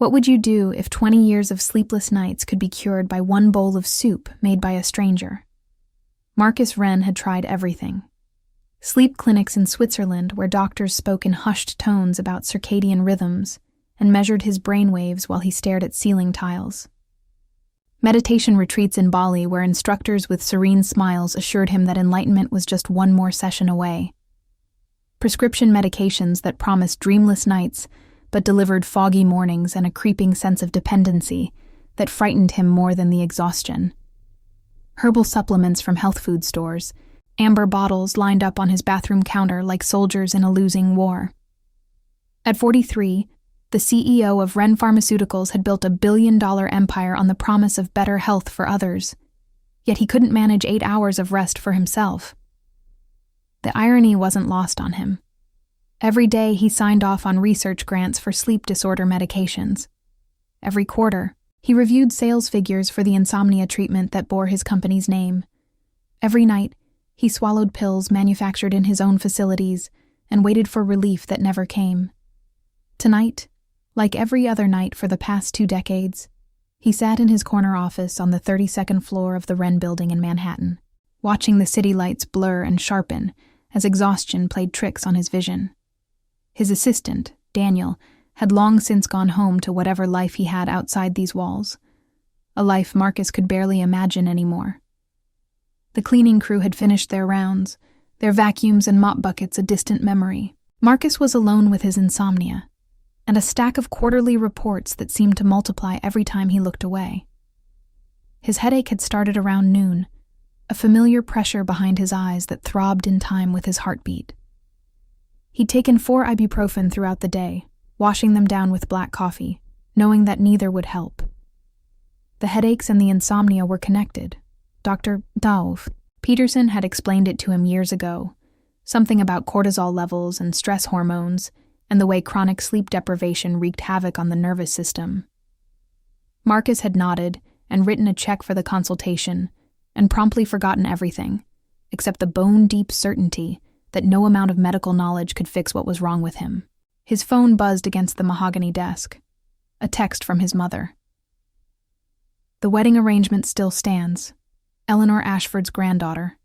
What would you do if 20 years of sleepless nights could be cured by one bowl of soup made by a stranger? Marcus Wren had tried everything. Sleep clinics in Switzerland where doctors spoke in hushed tones about circadian rhythms and measured his brainwaves while he stared at ceiling tiles. Meditation retreats in Bali where instructors with serene smiles assured him that enlightenment was just one more session away. Prescription medications that promised dreamless nights but delivered foggy mornings and a creeping sense of dependency that frightened him more than the exhaustion. Herbal supplements from health food stores, amber bottles lined up on his bathroom counter like soldiers in a losing war. At 43, the CEO of Wren Pharmaceuticals had built $1 billion empire on the promise of better health for others, yet he couldn't manage 8 hours of rest for himself. The irony wasn't lost on him. Every day he signed off on research grants for sleep disorder medications. Every quarter, he reviewed sales figures for the insomnia treatment that bore his company's name. Every night, he swallowed pills manufactured in his own facilities and waited for relief that never came. Tonight, like every other night for the past 2 decades, he sat in his corner office on the 32nd floor of the Wren building in Manhattan, watching the city lights blur and sharpen as exhaustion played tricks on his vision. His assistant, Daniel, had long since gone home to whatever life he had outside these walls, a life Marcus could barely imagine anymore. The cleaning crew had finished their rounds, their vacuums and mop buckets a distant memory. Marcus was alone with his insomnia, and a stack of quarterly reports that seemed to multiply every time he looked away. His headache had started around noon, a familiar pressure behind his eyes that throbbed in time with his heartbeat. He'd taken 4 ibuprofen throughout the day, washing them down with black coffee, knowing that neither would help. The headaches and the insomnia were connected. Dr. Dauf Peterson had explained it to him years ago, something about cortisol levels and stress hormones, and the way chronic sleep deprivation wreaked havoc on the nervous system. Marcus had nodded and written a check for the consultation, and promptly forgotten everything, except the bone-deep certainty that no amount of medical knowledge could fix what was wrong with him. His phone buzzed against the mahogany desk. A text from his mother. The wedding arrangement still stands. Eleanor Ashford's granddaughter.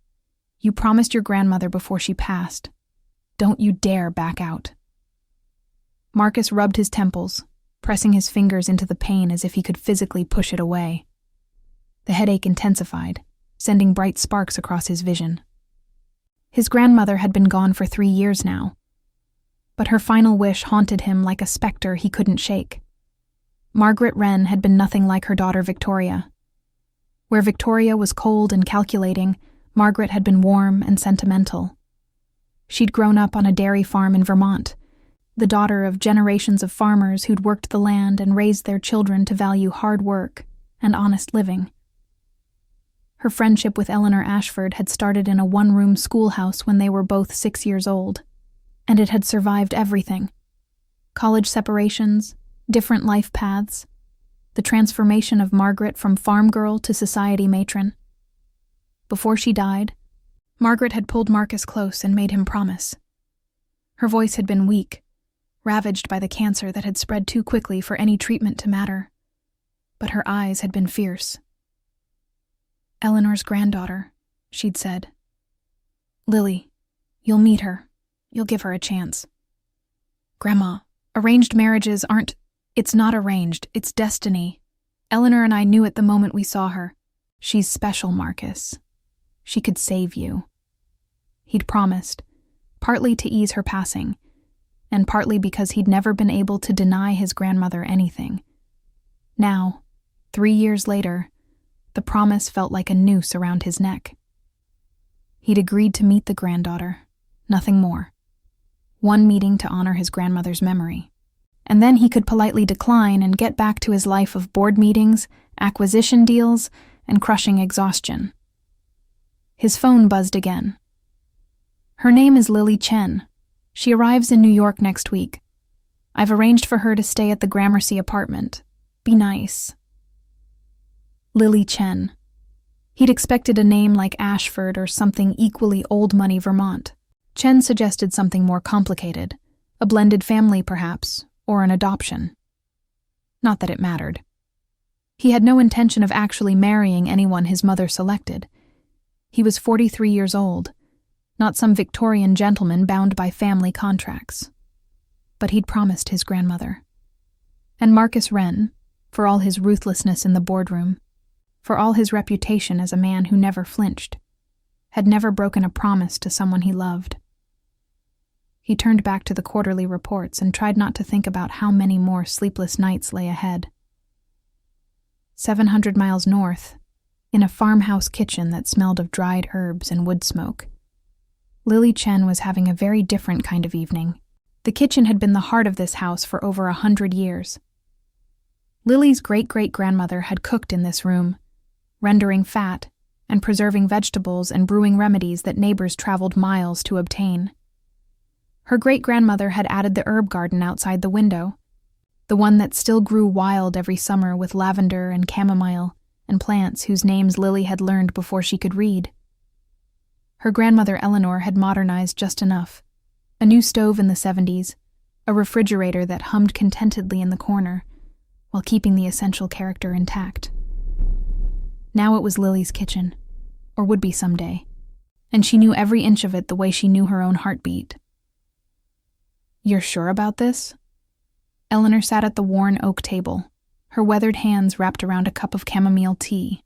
You promised your grandmother before she passed. Don't you dare back out. Marcus rubbed his temples, pressing his fingers into the pain as if he could physically push it away. The headache intensified, sending bright sparks across his vision. His grandmother had been gone for 3 years now, but her final wish haunted him like a specter he couldn't shake. Margaret Wren had been nothing like her daughter Victoria. Where Victoria was cold and calculating, Margaret had been warm and sentimental. She'd grown up on a dairy farm in Vermont, the daughter of generations of farmers who'd worked the land and raised their children to value hard work and honest living. Her friendship with Eleanor Ashford had started in a one-room schoolhouse when they were both 6 years old, and it had survived everything. College separations, different life paths, the transformation of Margaret from farm girl to society matron. Before she died, Margaret had pulled Marcus close and made him promise. Her voice had been weak, ravaged by the cancer that had spread too quickly for any treatment to matter, but her eyes had been fierce. Eleanor's granddaughter, she'd said. Lily, you'll meet her. You'll give her a chance. Grandma, arranged marriages aren't... It's not arranged, it's destiny. Eleanor and I knew it the moment we saw her. She's special, Marcus. She could save you. He'd promised, partly to ease her passing, and partly because he'd never been able to deny his grandmother anything. Now, 3 years later, the promise felt like a noose around his neck. He'd agreed to meet the granddaughter, nothing more. One meeting to honor his grandmother's memory. And then he could politely decline and get back to his life of board meetings, acquisition deals, and crushing exhaustion. His phone buzzed again. Her name is Lily Chen. She arrives in New York next week. I've arranged for her to stay at the Gramercy apartment. Be nice. Lily Chen. He'd expected a name like Ashford or something equally old-money Vermont. Chen suggested something more complicated, a blended family perhaps, or an adoption. Not that it mattered. He had no intention of actually marrying anyone his mother selected. He was 43 years old, not some Victorian gentleman bound by family contracts. But he'd promised his grandmother. And Marcus Wren, for all his ruthlessness in the boardroom, for all his reputation as a man who never flinched, had never broken a promise to someone he loved. He turned back to the quarterly reports and tried not to think about how many more sleepless nights lay ahead. 700 miles north, in a farmhouse kitchen that smelled of dried herbs and wood smoke, Lily Chen was having a very different kind of evening. The kitchen had been the heart of this house for over 100 years. Lily's great-great-grandmother had cooked in this room, rendering fat and preserving vegetables and brewing remedies that neighbors traveled miles to obtain. Her great-grandmother had added the herb garden outside the window, the one that still grew wild every summer with lavender and chamomile and plants whose names Lily had learned before she could read. Her grandmother Eleanor had modernized just enough. A new stove in the 70s, a refrigerator that hummed contentedly in the corner, while keeping the essential character intact. Now it was Lily's kitchen, or would be someday, and she knew every inch of it the way she knew her own heartbeat. "You're sure about this?" Eleanor sat at the worn oak table, her weathered hands wrapped around a cup of chamomile tea.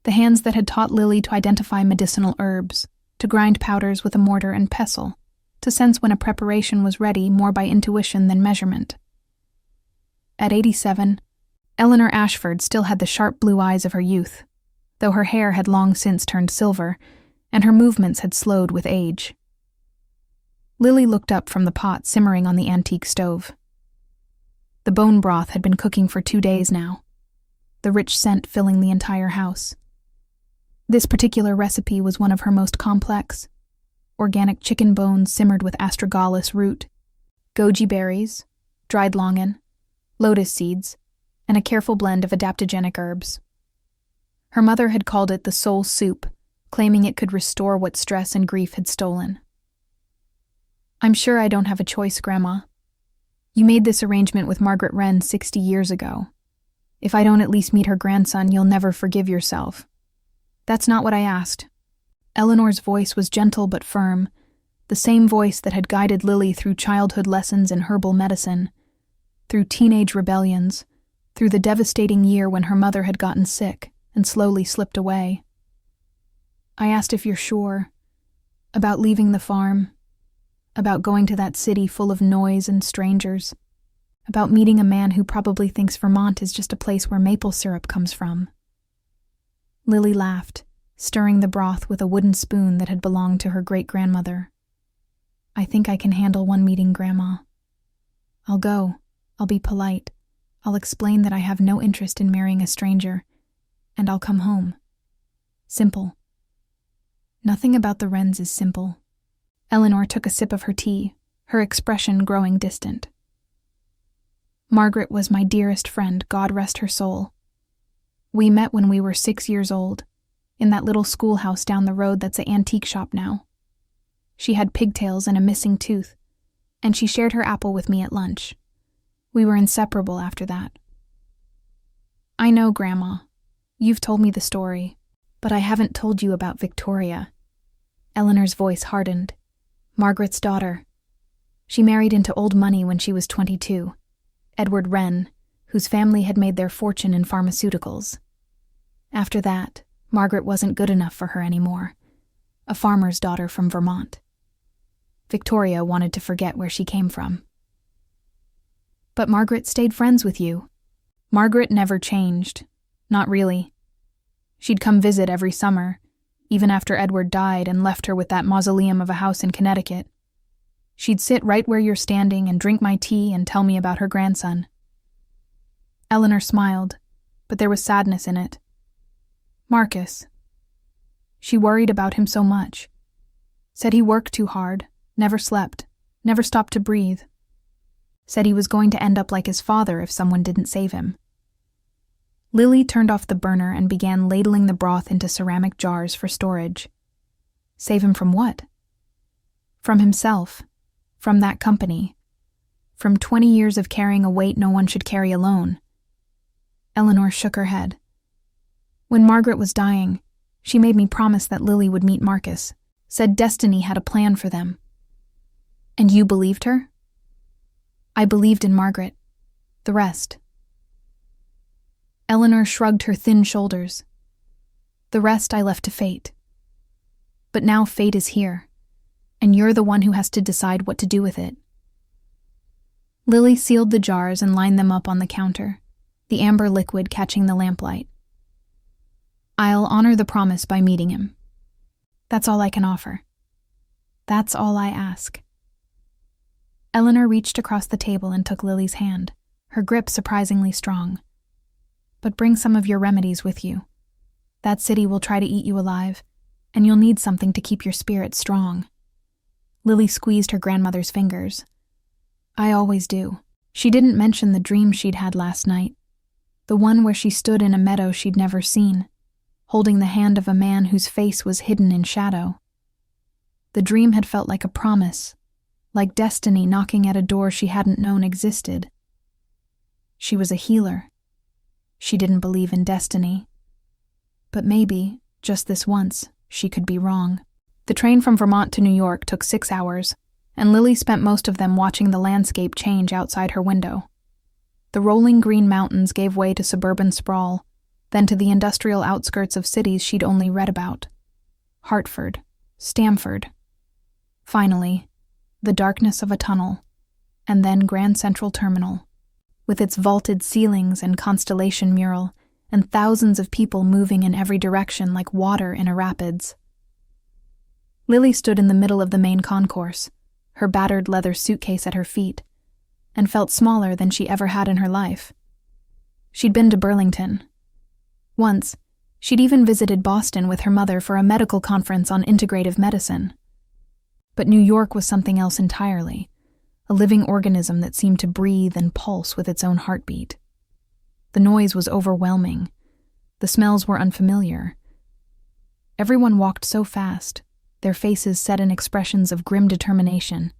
The hands that had taught Lily to identify medicinal herbs, to grind powders with a mortar and pestle, to sense when a preparation was ready more by intuition than measurement. At 87, Eleanor Ashford still had the sharp blue eyes of her youth, though her hair had long since turned silver, and her movements had slowed with age. Lily looked up from the pot simmering on the antique stove. The bone broth had been cooking for 2 days now, the rich scent filling the entire house. This particular recipe was one of her most complex. Organic chicken bones simmered with astragalus root, goji berries, dried longan, lotus seeds, and a careful blend of adaptogenic herbs. Her mother had called it the soul soup, claiming it could restore what stress and grief had stolen. "I'm sure I don't have a choice, Grandma. You made this arrangement with Margaret Wren 60 years ago. If I don't at least meet her grandson, you'll never forgive yourself." "That's not what I asked." Eleanor's voice was gentle but firm, the same voice that had guided Lily through childhood lessons in herbal medicine, through teenage rebellions, through the devastating year when her mother had gotten sick and slowly slipped away. "I asked if you're sure. About leaving the farm. About going to that city full of noise and strangers. About meeting a man who probably thinks Vermont is just a place where maple syrup comes from." Lily laughed, stirring the broth with a wooden spoon that had belonged to her great-grandmother. "I think I can handle one meeting, Grandma. I'll go. I'll be polite. I'll explain that I have no interest in marrying a stranger, and I'll come home. Simple." "Nothing about the Wrens is simple." Eleanor took a sip of her tea, her expression growing distant. "Margaret was my dearest friend, God rest her soul. We met when we were 6 years old, in that little schoolhouse down the road that's an antique shop now. She had pigtails and a missing tooth, and she shared her apple with me at lunch. We were inseparable after that." "I know, Grandma. You've told me the story, but I haven't told you about Victoria." Eleanor's voice hardened. "Margaret's daughter. She married into old money when she was 22, Edward Wren, whose family had made their fortune in pharmaceuticals. After that, Margaret wasn't good enough for her anymore. A farmer's daughter from Vermont. Victoria wanted to forget where she came from." "But Margaret stayed friends with you." "Margaret never changed. Not really. She'd come visit every summer, even after Edward died and left her with that mausoleum of a house in Connecticut. She'd sit right where you're standing and drink my tea and tell me about her grandson." Eleanor smiled, but there was sadness in it. "Marcus." She worried about him so much. Said he worked too hard, never slept, never stopped to breathe. Said he was going to end up like his father if someone didn't save him. Lily turned off the burner and began ladling the broth into ceramic jars for storage. Save him from what? From himself. From that company. from 20 years of carrying a weight no one should carry alone. Eleanor shook her head. When Margaret was dying, she made me promise that Lily would meet Marcus, said destiny had a plan for them. And you believed her? I believed in Margaret. The rest. Eleanor shrugged her thin shoulders. The rest I left to fate. But now fate is here, and you're the one who has to decide what to do with it. Lily sealed the jars and lined them up on the counter, the amber liquid catching the lamplight. I'll honor the promise by meeting him. That's all I can offer. That's all I ask. Eleanor reached across the table and took Lily's hand, her grip surprisingly strong. But bring some of your remedies with you. That city will try to eat you alive, and you'll need something to keep your spirit strong. Lily squeezed her grandmother's fingers. I always do. She didn't mention the dream she'd had last night, the one where she stood in a meadow she'd never seen, holding the hand of a man whose face was hidden in shadow. The dream had felt like a promise, like destiny knocking at a door she hadn't known existed. She was a healer. She didn't believe in destiny. But maybe, just this once, she could be wrong. The train from Vermont to New York took 6 hours, and Lily spent most of them watching the landscape change outside her window. The rolling green mountains gave way to suburban sprawl, then to the industrial outskirts of cities she'd only read about. Hartford, Stamford. Finally, the darkness of a tunnel, and then Grand Central Terminal, with its vaulted ceilings and constellation mural, and thousands of people moving in every direction like water in a rapids. Lily stood in the middle of the main concourse, her battered leather suitcase at her feet, and felt smaller than she ever had in her life. She'd been to Burlington. Once, she'd even visited Boston with her mother for a medical conference on integrative medicine. But New York was something else entirely, a living organism that seemed to breathe and pulse with its own heartbeat. The noise was overwhelming. The smells were unfamiliar. Everyone walked so fast, their faces set in expressions of grim determination,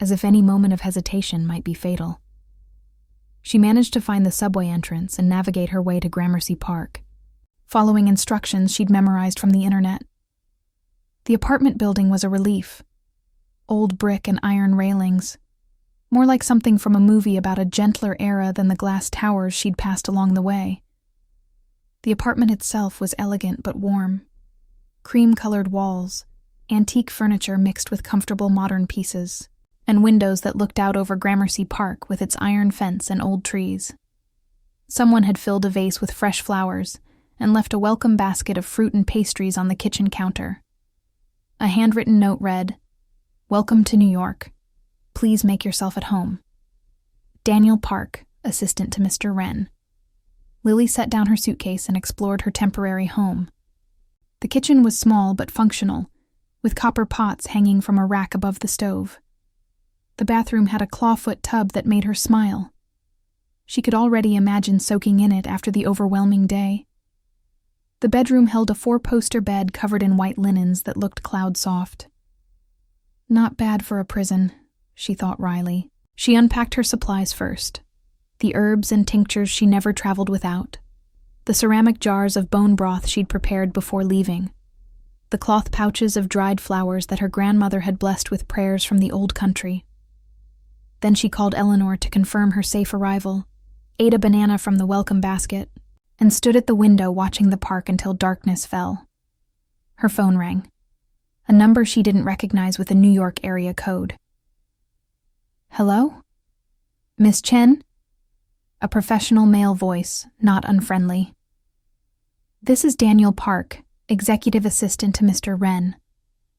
as if any moment of hesitation might be fatal. She managed to find the subway entrance and navigate her way to Gramercy Park, following instructions she'd memorized from the internet. The apartment building was a relief. Old brick and iron railings, more like something from a movie about a gentler era than the glass towers she'd passed along the way. The apartment itself was elegant but warm. Cream-colored walls, antique furniture mixed with comfortable modern pieces, and windows that looked out over Gramercy Park with its iron fence and old trees. Someone had filled a vase with fresh flowers and left a welcome basket of fruit and pastries on the kitchen counter. A handwritten note read, "Welcome to New York. Please make yourself at home. Daniel Park, assistant to Mr. Wren." Lily set down her suitcase and explored her temporary home. The kitchen was small but functional, with copper pots hanging from a rack above the stove. The bathroom had a clawfoot tub that made her smile. She could already imagine soaking in it after the overwhelming day. The bedroom held a 4-poster bed covered in white linens that looked cloud-soft. Not bad for a prison, she thought wryly. She unpacked her supplies first. The herbs and tinctures she never traveled without. The ceramic jars of bone broth she'd prepared before leaving. The cloth pouches of dried flowers that her grandmother had blessed with prayers from the old country. Then she called Eleanor to confirm her safe arrival, ate a banana from the welcome basket, and stood at the window watching the park until darkness fell. Her phone rang. A number she didn't recognize with a New York area code. "Hello? Miss Chen?" A professional male voice, not unfriendly. "This is Daniel Park, executive assistant to Mr. Wren.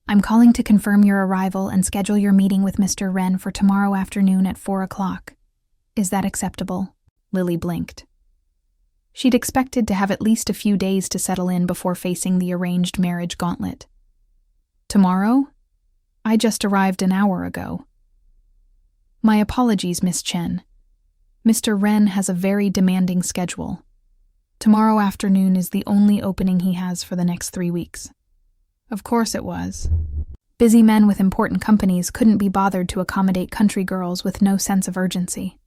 I'm calling to confirm your arrival and schedule your meeting with Mr. Wren for tomorrow afternoon at 4 o'clock. Is that acceptable?" Lily blinked. She'd expected to have at least a few days to settle in before facing the arranged marriage gauntlet. "Tomorrow? I just arrived an hour ago." "My apologies, Miss Chen. Mr. Wren has a very demanding schedule. Tomorrow afternoon is the only opening he has for the next 3 weeks." Of course it was. Busy men with important companies couldn't be bothered to accommodate country girls with no sense of urgency.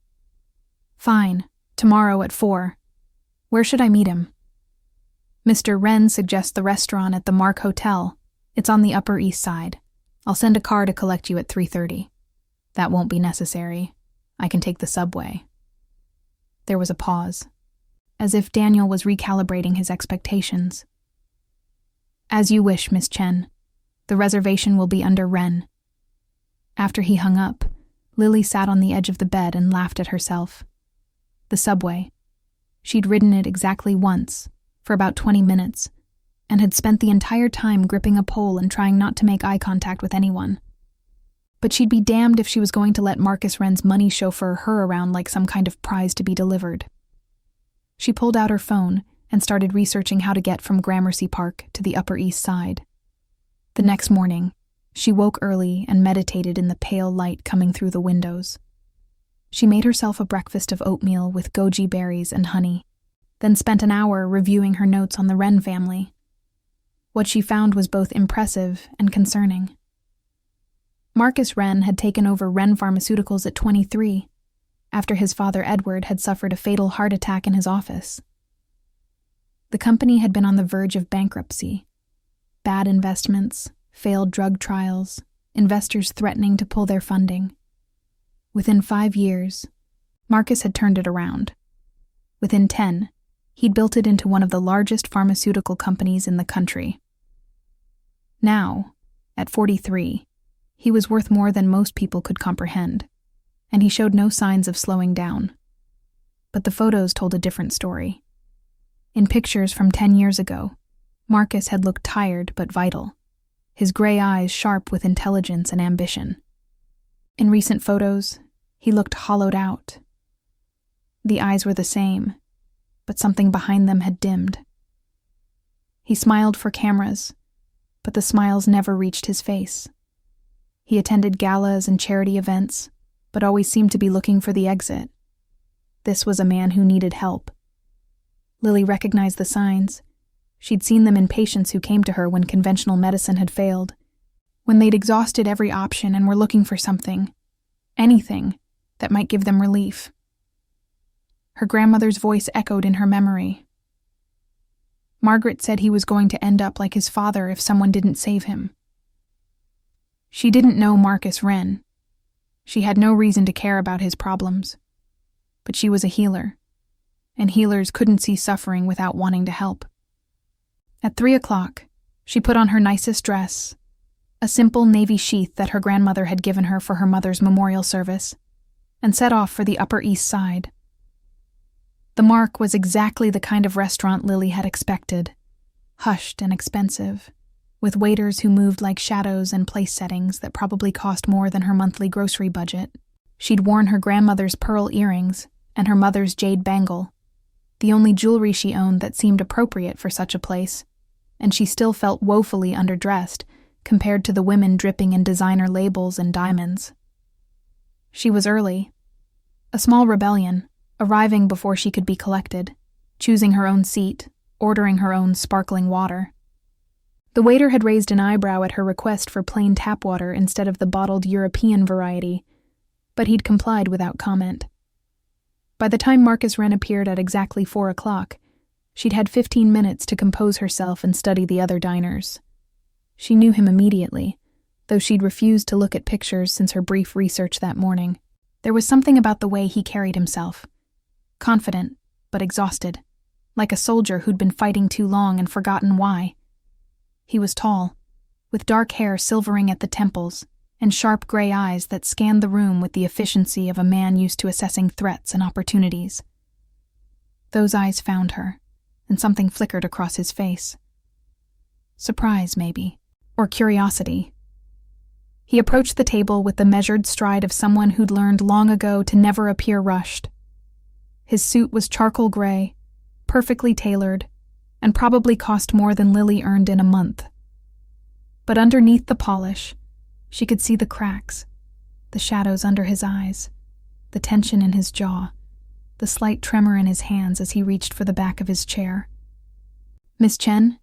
Fine, tomorrow at 4. Where should I meet him? Mr. Wren suggests the restaurant at the Mark Hotel. It's on the Upper East Side. I'll send a car to collect you at 3:30. That won't be necessary. I can take the subway. There was a pause, as if Daniel was recalibrating his expectations. As you wish, Miss Chen. The reservation will be under Wren. After he hung up, Lily sat on the edge of the bed and laughed at herself. The subway. She'd ridden it exactly once, for about 20 minutes, and had spent the entire time gripping a pole and trying not to make eye contact with anyone. But she'd be damned if she was going to let Marcus Wren's money chauffeur her around like some kind of prize to be delivered. She pulled out her phone and started researching how to get from Gramercy Park to the Upper East Side. The next morning, she woke early and meditated in the pale light coming through the windows. She made herself a breakfast of oatmeal with goji berries and honey, then spent an hour reviewing her notes on the Wren family. What she found was both impressive and concerning. Marcus Wren had taken over Wren Pharmaceuticals at 23, after his father Edward had suffered a fatal heart attack in his office. The company had been on the verge of bankruptcy. Bad investments, failed drug trials, investors threatening to pull their funding. Within 5 years, Marcus had turned it around. Within 10, he'd built it into one of the largest pharmaceutical companies in the country. Now, at 43, he was worth more than most people could comprehend, and he showed no signs of slowing down. But the photos told a different story. In pictures from 10 years ago, Marcus had looked tired but vital, his gray eyes sharp with intelligence and ambition. In recent photos, he looked hollowed out. The eyes were the same, but something behind them had dimmed. He smiled for cameras, but the smiles never reached his face. He attended galas and charity events, but always seemed to be looking for the exit. This was a man who needed help. Lily recognized the signs. She'd seen them in patients who came to her when conventional medicine had failed, when they'd exhausted every option and were looking for something, anything, that might give them relief. Her grandmother's voice echoed in her memory. Margaret said he was going to end up like his father if someone didn't save him. She didn't know Marcus Wren. She had no reason to care about his problems. But she was a healer, and healers couldn't see suffering without wanting to help. At 3 o'clock, she put on her nicest dress, a simple navy sheath that her grandmother had given her for her mother's memorial service, and set off for the Upper East Side. The Mark was exactly the kind of restaurant Lily had expected, hushed and expensive, with waiters who moved like shadows and place settings that probably cost more than her monthly grocery budget. She'd worn her grandmother's pearl earrings and her mother's jade bangle, the only jewelry she owned that seemed appropriate for such a place, and she still felt woefully underdressed compared to the women dripping in designer labels and diamonds. She was early, a small rebellion, arriving before she could be collected, choosing her own seat, ordering her own sparkling water. The waiter had raised an eyebrow at her request for plain tap water instead of the bottled European variety, but he'd complied without comment. By the time Marcus Wren appeared at exactly 4 o'clock, she'd had 15 minutes to compose herself and study the other diners. She knew him immediately, though she'd refused to look at pictures since her brief research that morning. There was something about the way he carried himself. Confident, but exhausted, like a soldier who'd been fighting too long and forgotten why. He was tall, with dark hair silvering at the temples, and sharp gray eyes that scanned the room with the efficiency of a man used to assessing threats and opportunities. Those eyes found her, and something flickered across his face. Surprise, maybe, or curiosity. He approached the table with the measured stride of someone who'd learned long ago to never appear rushed. His suit was charcoal gray, perfectly tailored, and probably cost more than Lily earned in a month. But underneath the polish, she could see the cracks, the shadows under his eyes, the tension in his jaw, the slight tremor in his hands as he reached for the back of his chair. "Miss Chen?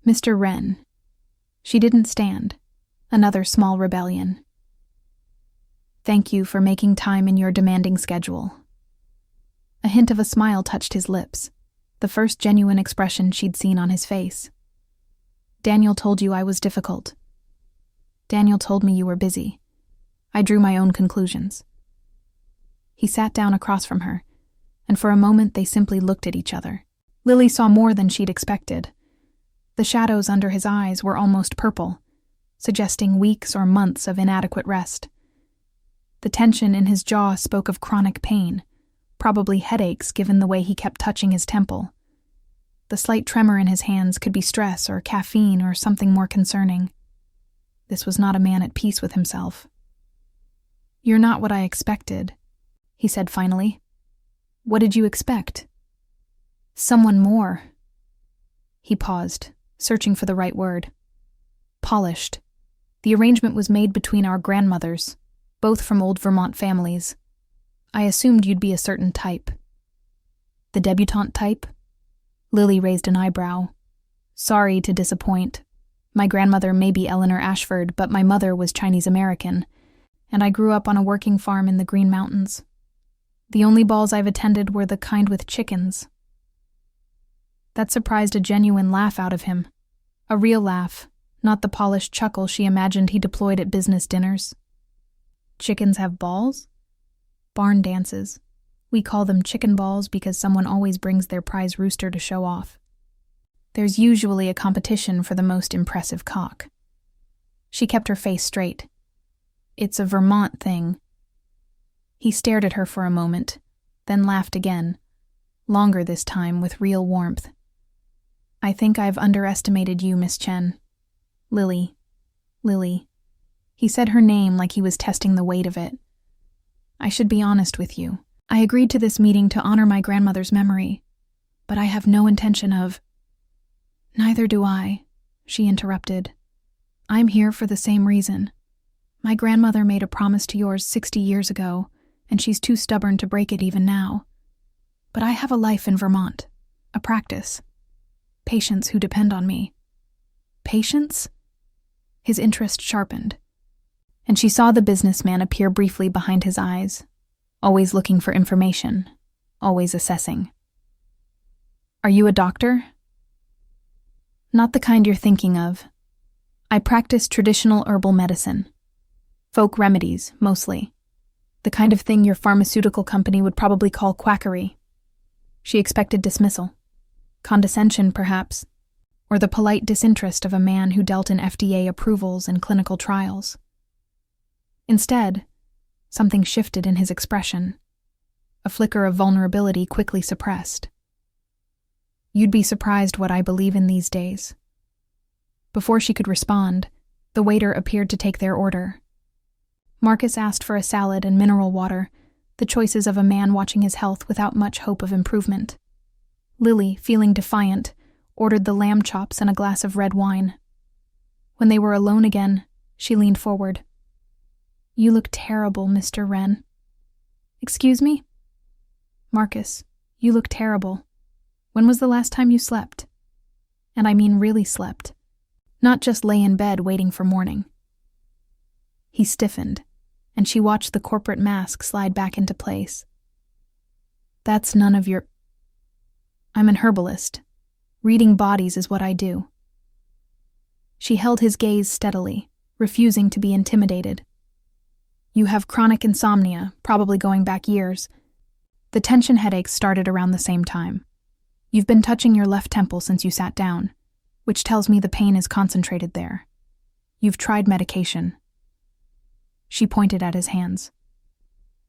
Mr. Wren." She didn't stand. Another small rebellion. Thank you for making time in your demanding schedule. A hint of a smile touched his lips, the first genuine expression she'd seen on his face. Daniel told you I was difficult. Daniel told me you were busy. I drew my own conclusions. He sat down across from her, and for a moment they simply looked at each other. Lily saw more than she'd expected. The shadows under his eyes were almost purple, suggesting weeks or months of inadequate rest. The tension in his jaw spoke of chronic pain, probably headaches given the way he kept touching his temple. The slight tremor in his hands could be stress or caffeine or something more concerning. This was not a man at peace with himself. You're not what I expected, he said finally. What did you expect? Someone more. He paused, searching for the right word. Polished. The arrangement was made between our grandmothers, both from old Vermont families. I assumed you'd be a certain type. The debutante type? Lily raised an eyebrow. Sorry to disappoint. My grandmother may be Eleanor Ashford, but my mother was Chinese-American, and I grew up on a working farm in the Green Mountains. The only balls I've attended were the kind with chickens. That surprised a genuine laugh out of him. A real laugh, not the polished chuckle she imagined he deployed at business dinners. Chickens have balls? Barn dances. We call them chicken balls because someone always brings their prize rooster to show off. There's usually a competition for the most impressive cock. She kept her face straight. It's a Vermont thing. He stared at her for a moment, then laughed again, longer this time with real warmth. I think I've underestimated you, Miss Chen. Lily. He said her name like he was testing the weight of it. I should be honest with you. I agreed to this meeting to honor my grandmother's memory, but I have no intention of— Neither do I, she interrupted. I'm here for the same reason. My grandmother made a promise to yours 60 years ago, and she's too stubborn to break it even now. But I have a life in Vermont, a practice. Patients who depend on me. Patients? His interest sharpened, and she saw the businessman appear briefly behind his eyes, always looking for information, always assessing. Are you a doctor? Not the kind you're thinking of. I practice traditional herbal medicine. Folk remedies, mostly. The kind of thing your pharmaceutical company would probably call quackery. She expected dismissal. Condescension, perhaps, or the polite disinterest of a man who dealt in FDA approvals and clinical trials. Instead, something shifted in his expression. A flicker of vulnerability quickly suppressed. You'd be surprised what I believe in these days. Before she could respond, the waiter appeared to take their order. Marcus asked for a salad and mineral water, the choices of a man watching his health without much hope of improvement. Lily, feeling defiant, ordered the lamb chops and a glass of red wine. When they were alone again, she leaned forward. You look terrible, Mr. Wren. Excuse me? Marcus, you look terrible. When was the last time you slept? And I mean really slept. Not just lay in bed waiting for morning. He stiffened, and she watched the corporate mask slide back into place. That's none of your— I'm an herbalist. Reading bodies is what I do. She held his gaze steadily, refusing to be intimidated. You have chronic insomnia, probably going back years. The tension headaches started around the same time. You've been touching your left temple since you sat down, which tells me the pain is concentrated there. You've tried medication. She pointed at his hands.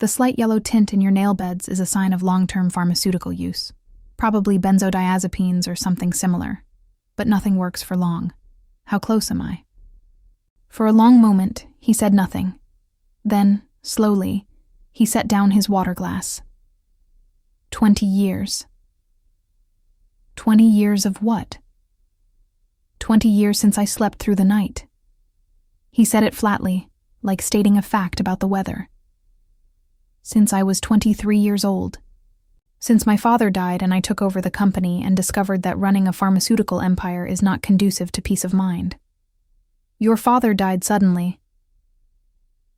The slight yellow tint in your nail beds is a sign of long-term pharmaceutical use. Probably benzodiazepines or something similar. But nothing works for long. How close am I? For a long moment, he said nothing. Then, slowly, he set down his water glass. 20 years. 20 years of what? 20 years since I slept through the night. He said it flatly, like stating a fact about the weather. Since I was 23 years old. Since my father died and I took over the company and discovered that running a pharmaceutical empire is not conducive to peace of mind. Your father died suddenly.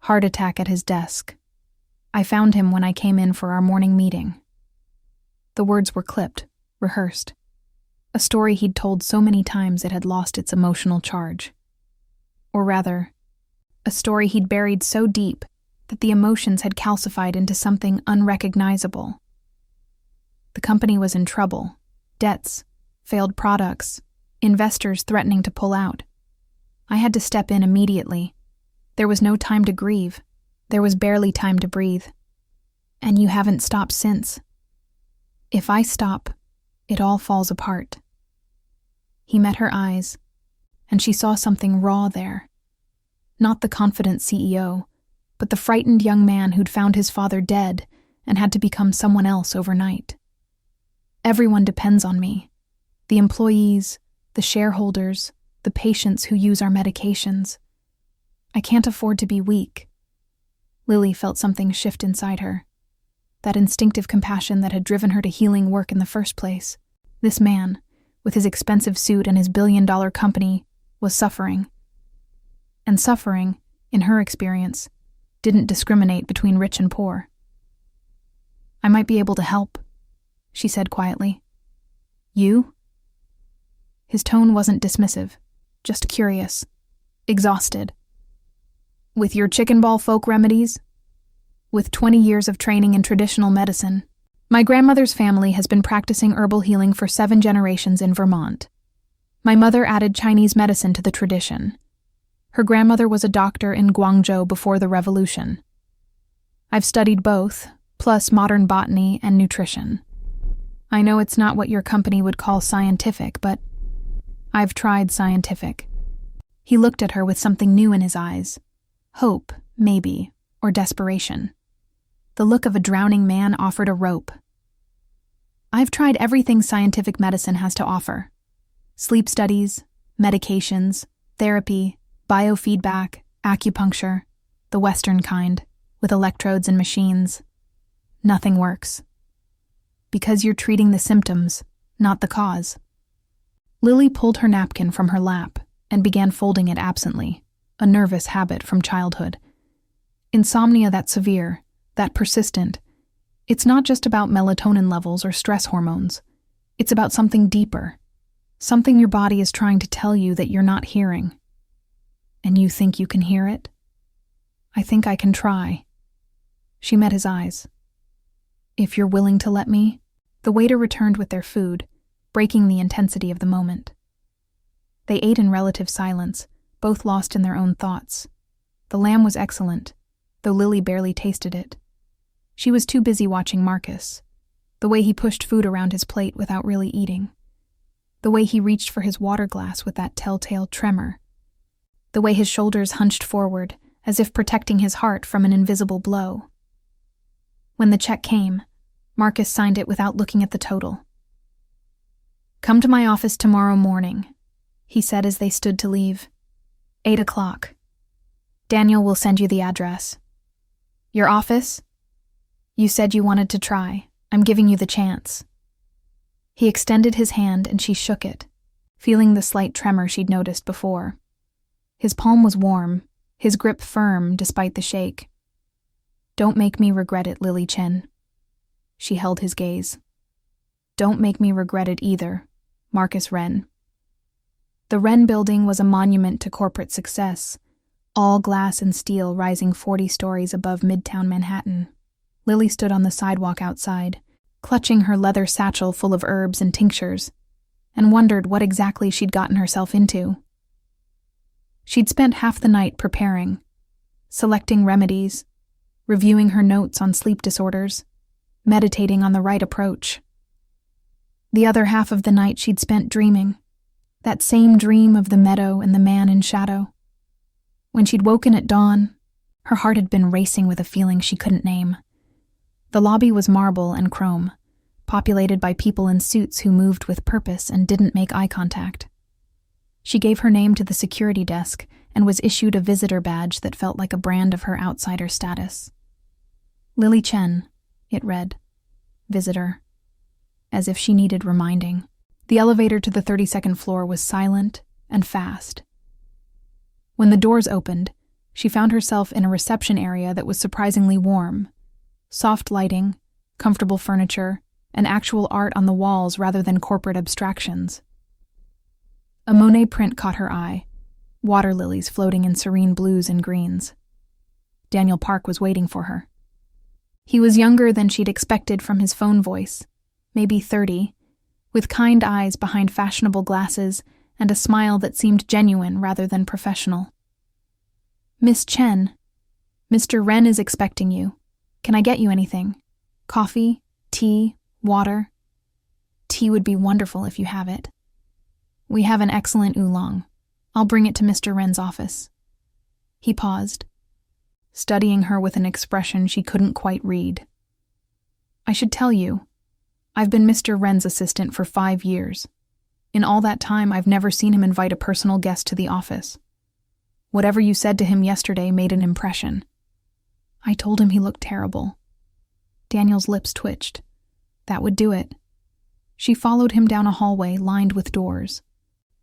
Heart attack at his desk. I found him when I came in for our morning meeting. The words were clipped, rehearsed. A story he'd told so many times it had lost its emotional charge. Or rather, a story he'd buried so deep that the emotions had calcified into something unrecognizable. The company was in trouble. Debts, failed products, investors threatening to pull out. I had to step in immediately. There was no time to grieve. There was barely time to breathe. And you haven't stopped since. If I stop, it all falls apart. He met her eyes, and she saw something raw there. Not the confident CEO, but the frightened young man who'd found his father dead and had to become someone else overnight. Everyone depends on me. The employees, the shareholders, the patients who use our medications. I can't afford to be weak. Lily felt something shift inside her. That instinctive compassion that had driven her to healing work in the first place. This man, with his expensive suit and his billion-dollar company, was suffering. And suffering, in her experience, didn't discriminate between rich and poor. I might be able to help, she said quietly. You? His tone wasn't dismissive, just curious, exhausted. With your chicken ball folk remedies? With 20 years of training in traditional medicine, my grandmother's family has been practicing herbal healing for 7 generations in Vermont. My mother added Chinese medicine to the tradition. Her grandmother was a doctor in Guangzhou before the revolution. I've studied both, plus modern botany and nutrition. I know it's not what your company would call scientific, but I've tried scientific. He looked at her with something new in his eyes. Hope, maybe, or desperation. The look of a drowning man offered a rope. I've tried everything scientific medicine has to offer. Sleep studies, medications, therapy, biofeedback, acupuncture, the Western kind, with electrodes and machines. Nothing works. Because you're treating the symptoms, not the cause. Lily pulled her napkin from her lap and began folding it absently, a nervous habit from childhood. Insomnia that severe, that persistent, it's not just about melatonin levels or stress hormones. It's about something deeper, something your body is trying to tell you that you're not hearing. And you think you can hear it? I think I can try. She met his eyes. If you're willing to let me. The waiter returned with their food, breaking the intensity of the moment. They ate in relative silence, both lost in their own thoughts. The lamb was excellent, though Lily barely tasted it. She was too busy watching Marcus, the way he pushed food around his plate without really eating, the way he reached for his water glass with that telltale tremor, the way his shoulders hunched forward as if protecting his heart from an invisible blow. When the check came, Marcus signed it without looking at the total. "Come to my office tomorrow morning," he said as they stood to leave. 8 o'clock. Daniel will send you the address. Your office? You said you wanted to try. I'm giving you the chance. He extended his hand and she shook it, feeling the slight tremor she'd noticed before. His palm was warm, his grip firm despite the shake. Don't make me regret it, Lily Chen. She held his gaze. Don't make me regret it either, Marcus Wren. The Wren building was a monument to corporate success, all glass and steel rising 40 stories above Midtown Manhattan. Lily stood on the sidewalk outside, clutching her leather satchel full of herbs and tinctures, and wondered what exactly she'd gotten herself into. She'd spent half the night preparing, selecting remedies, reviewing her notes on sleep disorders, meditating on the right approach. The other half of the night she'd spent dreaming, that same dream of the meadow and the man in shadow. When she'd woken at dawn, her heart had been racing with a feeling she couldn't name. The lobby was marble and chrome, populated by people in suits who moved with purpose and didn't make eye contact. She gave her name to the security desk and was issued a visitor badge that felt like a brand of her outsider status. Lily Chen, it read. Visitor. As if she needed reminding. The elevator to the 32nd floor was silent and fast. When the doors opened, she found herself in a reception area that was surprisingly warm. Soft lighting, comfortable furniture, and actual art on the walls rather than corporate abstractions. A Monet print caught her eye, water lilies floating in serene blues and greens. Daniel Park was waiting for her. He was younger than she'd expected from his phone voice, maybe 30, with kind eyes behind fashionable glasses and a smile that seemed genuine rather than professional. "Miss Chen, Mr. Wren is expecting you. Can I get you anything? Coffee? Tea? Water?" "Tea would be wonderful if you have it." "We have an excellent oolong. I'll bring it to Mr. Wren's office." He paused, studying her with an expression she couldn't quite read. "I should tell you, I've been Mr. Wren's assistant for 5 years. In all that time, I've never seen him invite a personal guest to the office. Whatever you said to him yesterday made an impression." "I told him he looked terrible." Daniel's lips twitched. That would do it. She followed him down a hallway lined with doors,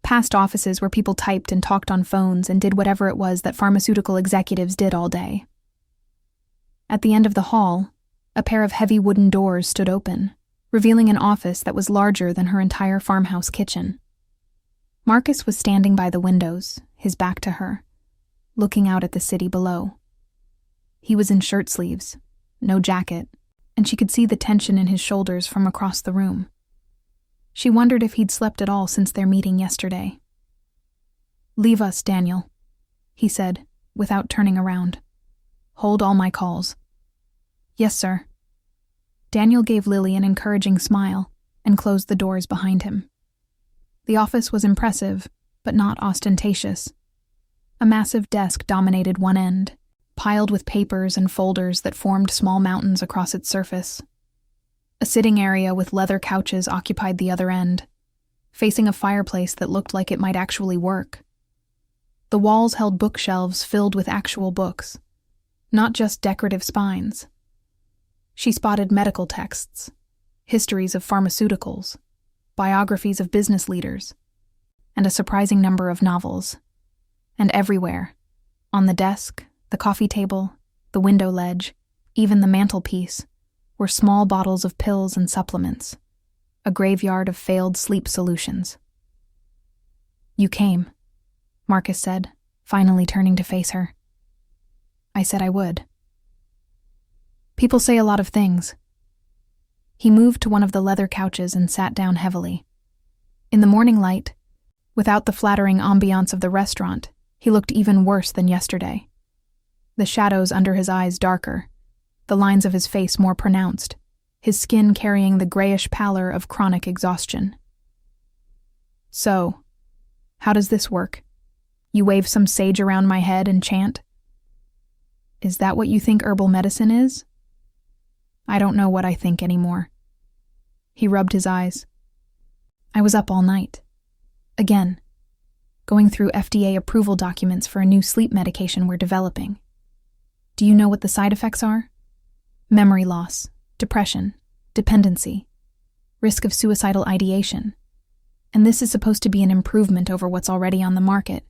past offices where people typed and talked on phones and did whatever it was that pharmaceutical executives did all day. At the end of the hall, a pair of heavy wooden doors stood open, revealing an office that was larger than her entire farmhouse kitchen. Marcus was standing by the windows, his back to her, looking out at the city below. He was in shirt sleeves, no jacket, and she could see the tension in his shoulders from across the room. She wondered if he'd slept at all since their meeting yesterday. "Leave us, Daniel," he said, without turning around. "Hold all my calls." "Yes, sir." Daniel gave Lily an encouraging smile and closed the doors behind him. The office was impressive, but not ostentatious. A massive desk dominated one end, piled with papers and folders that formed small mountains across its surface. A sitting area with leather couches occupied the other end, facing a fireplace that looked like it might actually work. The walls held bookshelves filled with actual books, not just decorative spines. She spotted medical texts, histories of pharmaceuticals, biographies of business leaders, and a surprising number of novels. And everywhere, on the desk, the coffee table, the window ledge, even the mantelpiece, were small bottles of pills and supplements, a graveyard of failed sleep solutions. "You came," Marcus said, finally turning to face her. "I said I would." "People say a lot of things." He moved to one of the leather couches and sat down heavily. In the morning light, without the flattering ambiance of the restaurant, he looked even worse than yesterday. The shadows under his eyes darker, the lines of his face more pronounced, his skin carrying the grayish pallor of chronic exhaustion. "So, how does this work? You wave some sage around my head and chant? Is that what you think herbal medicine is?" "I don't know what I think anymore." He rubbed his eyes. "I was up all night. Again, going through FDA approval documents for a new sleep medication we're developing. Do you know what the side effects are? Memory loss, depression, dependency, risk of suicidal ideation. And this is supposed to be an improvement over what's already on the market,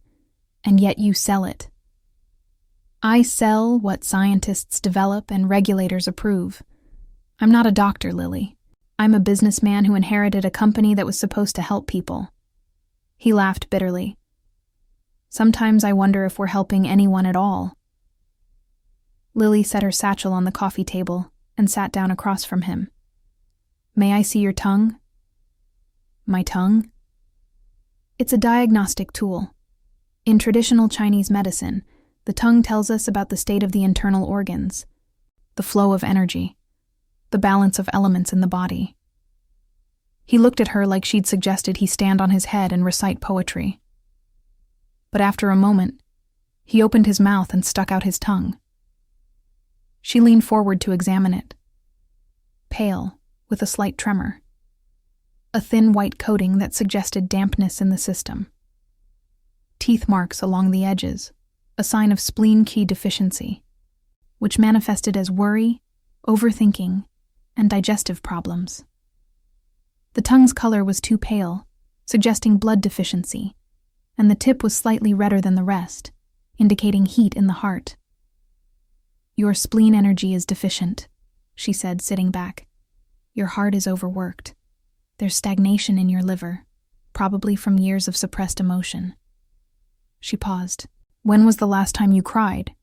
and yet you sell it." "I sell what scientists develop and regulators approve. I'm not a doctor, Lily. I'm a businessman who inherited a company that was supposed to help people." He laughed bitterly. "Sometimes I wonder if we're helping anyone at all." Lily set her satchel on the coffee table and sat down across from him. "May I see your tongue?" "My tongue?" "It's a diagnostic tool. In traditional Chinese medicine, the tongue tells us about the state of the internal organs, the flow of energy, the balance of elements in the body." He looked at her like she'd suggested he stand on his head and recite poetry. But after a moment, he opened his mouth and stuck out his tongue. She leaned forward to examine it. Pale, with a slight tremor. A thin white coating that suggested dampness in the system. Teeth marks along the edges, a sign of spleen key deficiency, which manifested as worry, overthinking, and digestive problems. The tongue's color was too pale, suggesting blood deficiency, and the tip was slightly redder than the rest, indicating heat in the heart. "Your spleen energy is deficient," she said, sitting back. "Your heart is overworked. There's stagnation in your liver, probably from years of suppressed emotion." She paused. "When was the last time you cried?"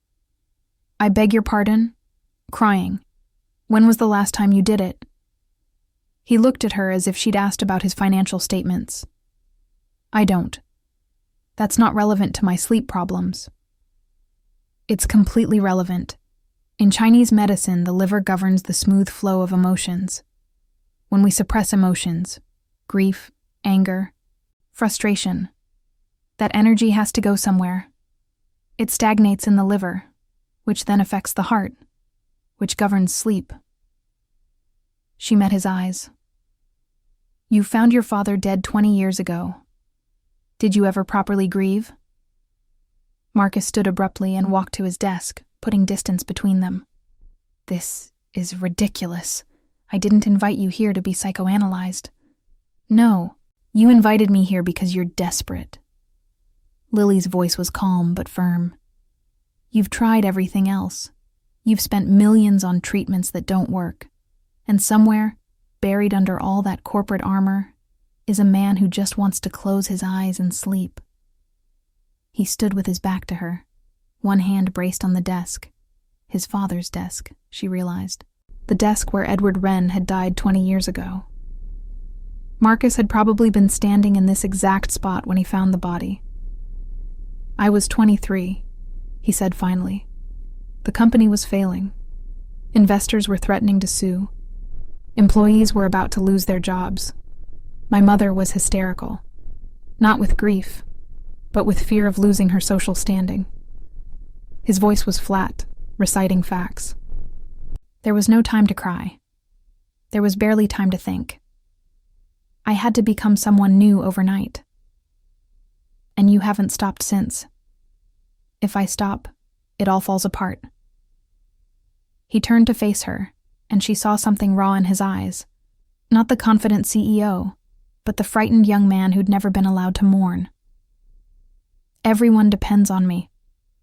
"I beg your pardon?" "Crying. When was the last time you did it?" He looked at her as if she'd asked about his financial statements. "I don't. That's not relevant to my sleep problems." "It's completely relevant. In Chinese medicine, the liver governs the smooth flow of emotions. When we suppress emotions, grief, anger, frustration, that energy has to go somewhere. It stagnates in the liver, which then affects the heart, which governs sleep." She met his eyes. "You found your father dead 20 years ago. Did you ever properly grieve?" Marcus stood abruptly and walked to his desk, putting distance between them. "This is ridiculous. I didn't invite you here to be psychoanalyzed." "No, you invited me here because you're desperate." Lily's voice was calm but firm. "You've tried everything else. You've spent millions on treatments that don't work. And somewhere, buried under all that corporate armor, is a man who just wants to close his eyes and sleep." He stood with his back to her, one hand braced on the desk. His father's desk, she realized. The desk where Edward Wren had died 20 years ago. Marcus had probably been standing in this exact spot when he found the body. "I was 23, he said finally. The company was failing. Investors were threatening to sue. Employees were about to lose their jobs. My mother was hysterical. Not with grief, but with fear of losing her social standing." His voice was flat, reciting facts. "There was no time to cry. There was barely time to think. I had to become someone new overnight. And you haven't stopped since. If I stop, it all falls apart." He turned to face her, and she saw something raw in his eyes. Not the confident CEO, but the frightened young man who'd never been allowed to mourn. "Everyone depends on me.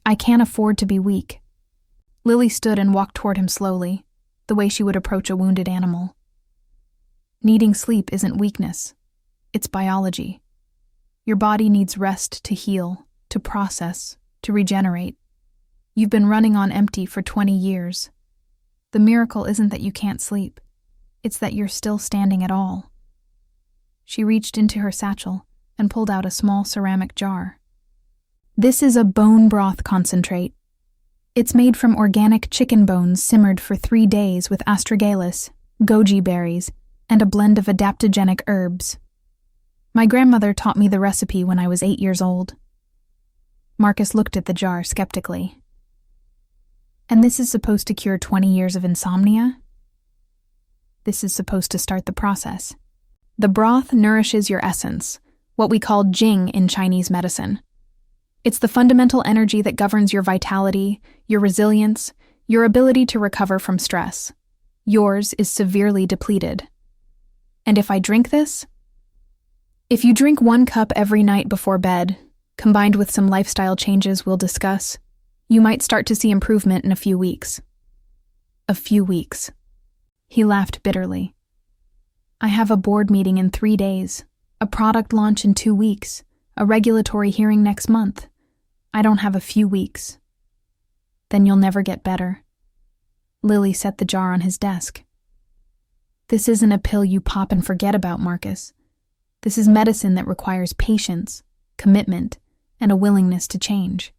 I can't afford to be weak." Lily stood and walked toward him slowly, the way she would approach a wounded animal. "Needing sleep isn't weakness. It's biology. Your body needs rest to heal, to process, to regenerate. You've been running on empty for 20 years. The miracle isn't that you can't sleep. It's that you're still standing at all." She reached into her satchel and pulled out a small ceramic jar. "This is a bone broth concentrate. It's made from organic chicken bones simmered for 3 days with astragalus, goji berries, and a blend of adaptogenic herbs. My grandmother taught me the recipe when I was 8 years old." Marcus looked at the jar skeptically. "And this is supposed to cure 20 years of insomnia?" "This is supposed to start the process. The broth nourishes your essence, what we call jing in Chinese medicine. It's the fundamental energy that governs your vitality, your resilience, your ability to recover from stress. Yours is severely depleted. And if I drink this? If you drink 1 cup every night before bed, combined with some lifestyle changes we'll discuss, you might start to see improvement in a few weeks." "A few weeks." He laughed bitterly. "I have a board meeting in 3 days, a product launch in 2 weeks, a regulatory hearing next month. I don't have a few weeks." "Then you'll never get better." Lily set the jar on his desk. "This isn't a pill you pop and forget about, Marcus. This is medicine that requires patience, commitment, and a willingness to change.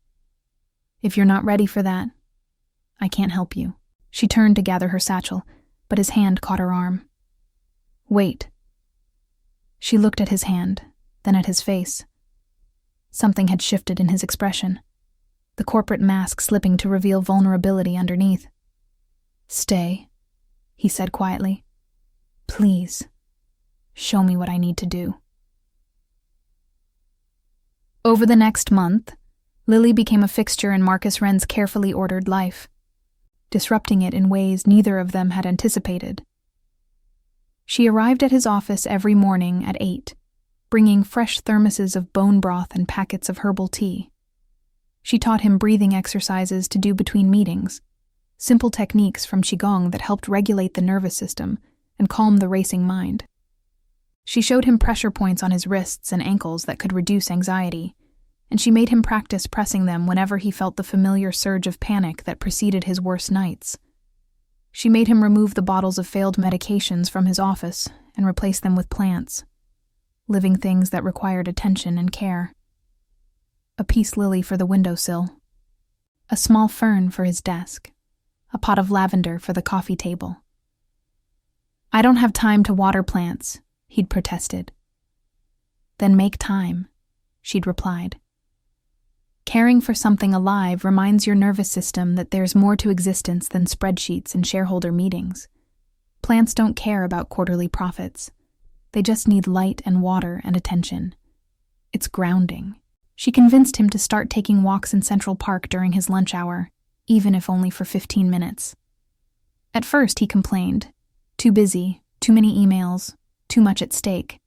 If you're not ready for that, I can't help you." She turned to gather her satchel, but his hand caught her arm. "Wait." She looked at his hand, then at his face. Something had shifted in his expression, the corporate mask slipping to reveal vulnerability underneath. "Stay," he said quietly. "Please, show me what I need to do." Over the next month, Lily became a fixture in Marcus Wren's carefully ordered life, disrupting it in ways neither of them had anticipated. She arrived at his office every morning at 8, bringing fresh thermoses of bone broth and packets of herbal tea. She taught him breathing exercises to do between meetings, simple techniques from Qigong that helped regulate the nervous system and calm the racing mind. She showed him pressure points on his wrists and ankles that could reduce anxiety, and she made him practice pressing them whenever he felt the familiar surge of panic that preceded his worst nights. She made him remove the bottles of failed medications from his office and replace them with plants, living things that required attention and care. A peace lily for the windowsill, a small fern for his desk, a pot of lavender for the coffee table. "I don't have time to water plants," he'd protested. "Then make time," she'd replied. Caring for something alive reminds your nervous system that there's more to existence than spreadsheets and shareholder meetings. Plants don't care about quarterly profits. They just need light and water and attention. It's grounding. She convinced him to start taking walks in Central Park during his lunch hour, even if only for 15 minutes. At first, he complained. Too busy, too many emails, too much at stake.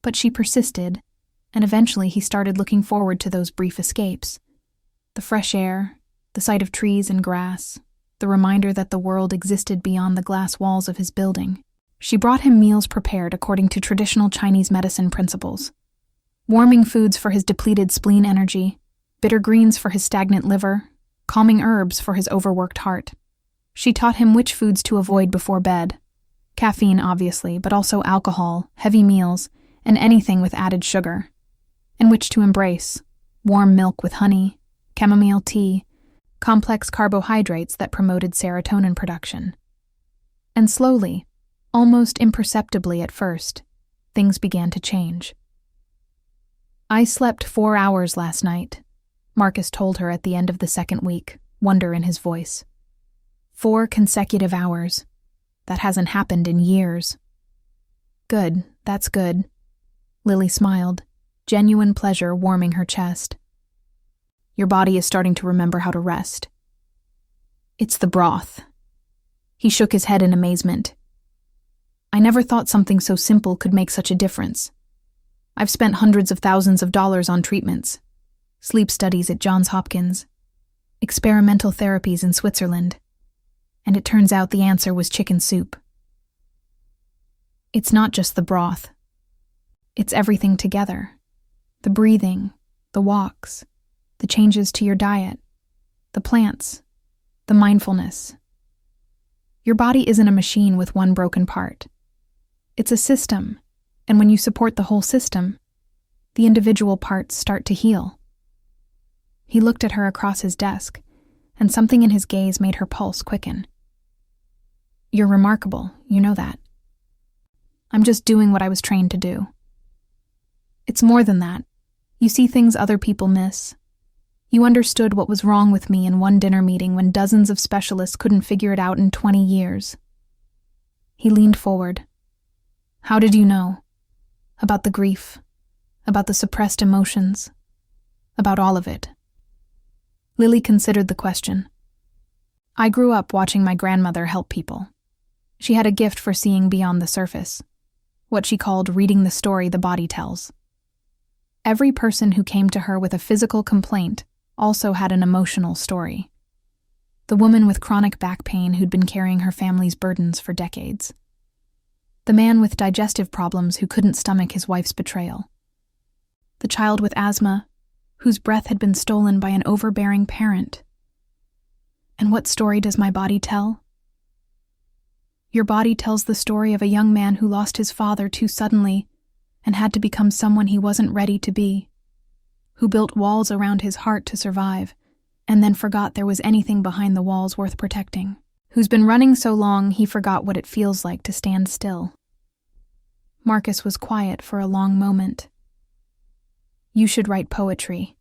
But she persisted, and eventually he started looking forward to those brief escapes. The fresh air, the sight of trees and grass, the reminder that the world existed beyond the glass walls of his building. She brought him meals prepared according to traditional Chinese medicine principles. Warming foods for his depleted spleen energy, bitter greens for his stagnant liver, calming herbs for his overworked heart. She taught him which foods to avoid before bed. Caffeine, obviously, but also alcohol, heavy meals, and anything with added sugar. And which to embrace: warm milk with honey, chamomile tea, complex carbohydrates that promoted serotonin production. And slowly, almost imperceptibly at first, things began to change. "I slept 4 hours last night," Marcus told her at the end of the second week, wonder in his voice. 4 consecutive hours. That hasn't happened in years. "Good, that's good." Lily smiled, genuine pleasure warming her chest. "Your body is starting to remember how to rest." "It's the broth." He shook his head in amazement. "I never thought something so simple could make such a difference. I've spent hundreds of thousands of dollars on treatments, sleep studies at Johns Hopkins, experimental therapies in Switzerland, and it turns out the answer was chicken soup. It's not just the broth. It's everything together. The breathing, the walks, the changes to your diet, the plants, the mindfulness. Your body isn't a machine with one broken part. It's a system, and when you support the whole system, the individual parts start to heal." He looked at her across his desk, and something in his gaze made her pulse quicken. "You're remarkable, you know that. I'm just doing what I was trained to do." "It's more than that. You see things other people miss. You understood what was wrong with me in one dinner meeting when dozens of specialists couldn't figure it out in 20 years. He leaned forward. "How did you know? About the grief, about the suppressed emotions, about all of it?" Lily considered the question. "I grew up watching my grandmother help people. She had a gift for seeing beyond the surface, what she called reading the story the body tells. Every person who came to her with a physical complaint also had an emotional story. The woman with chronic back pain who'd been carrying her family's burdens for decades. The man with digestive problems who couldn't stomach his wife's betrayal. The child with asthma, whose breath had been stolen by an overbearing parent. And what story does my body tell? Your body tells the story of a young man who lost his father too suddenly and had to become someone he wasn't ready to be, who built walls around his heart to survive, and then forgot there was anything behind the walls worth protecting, who's been running so long he forgot what it feels like to stand still." Marcus was quiet for a long moment. "You should write poetry,"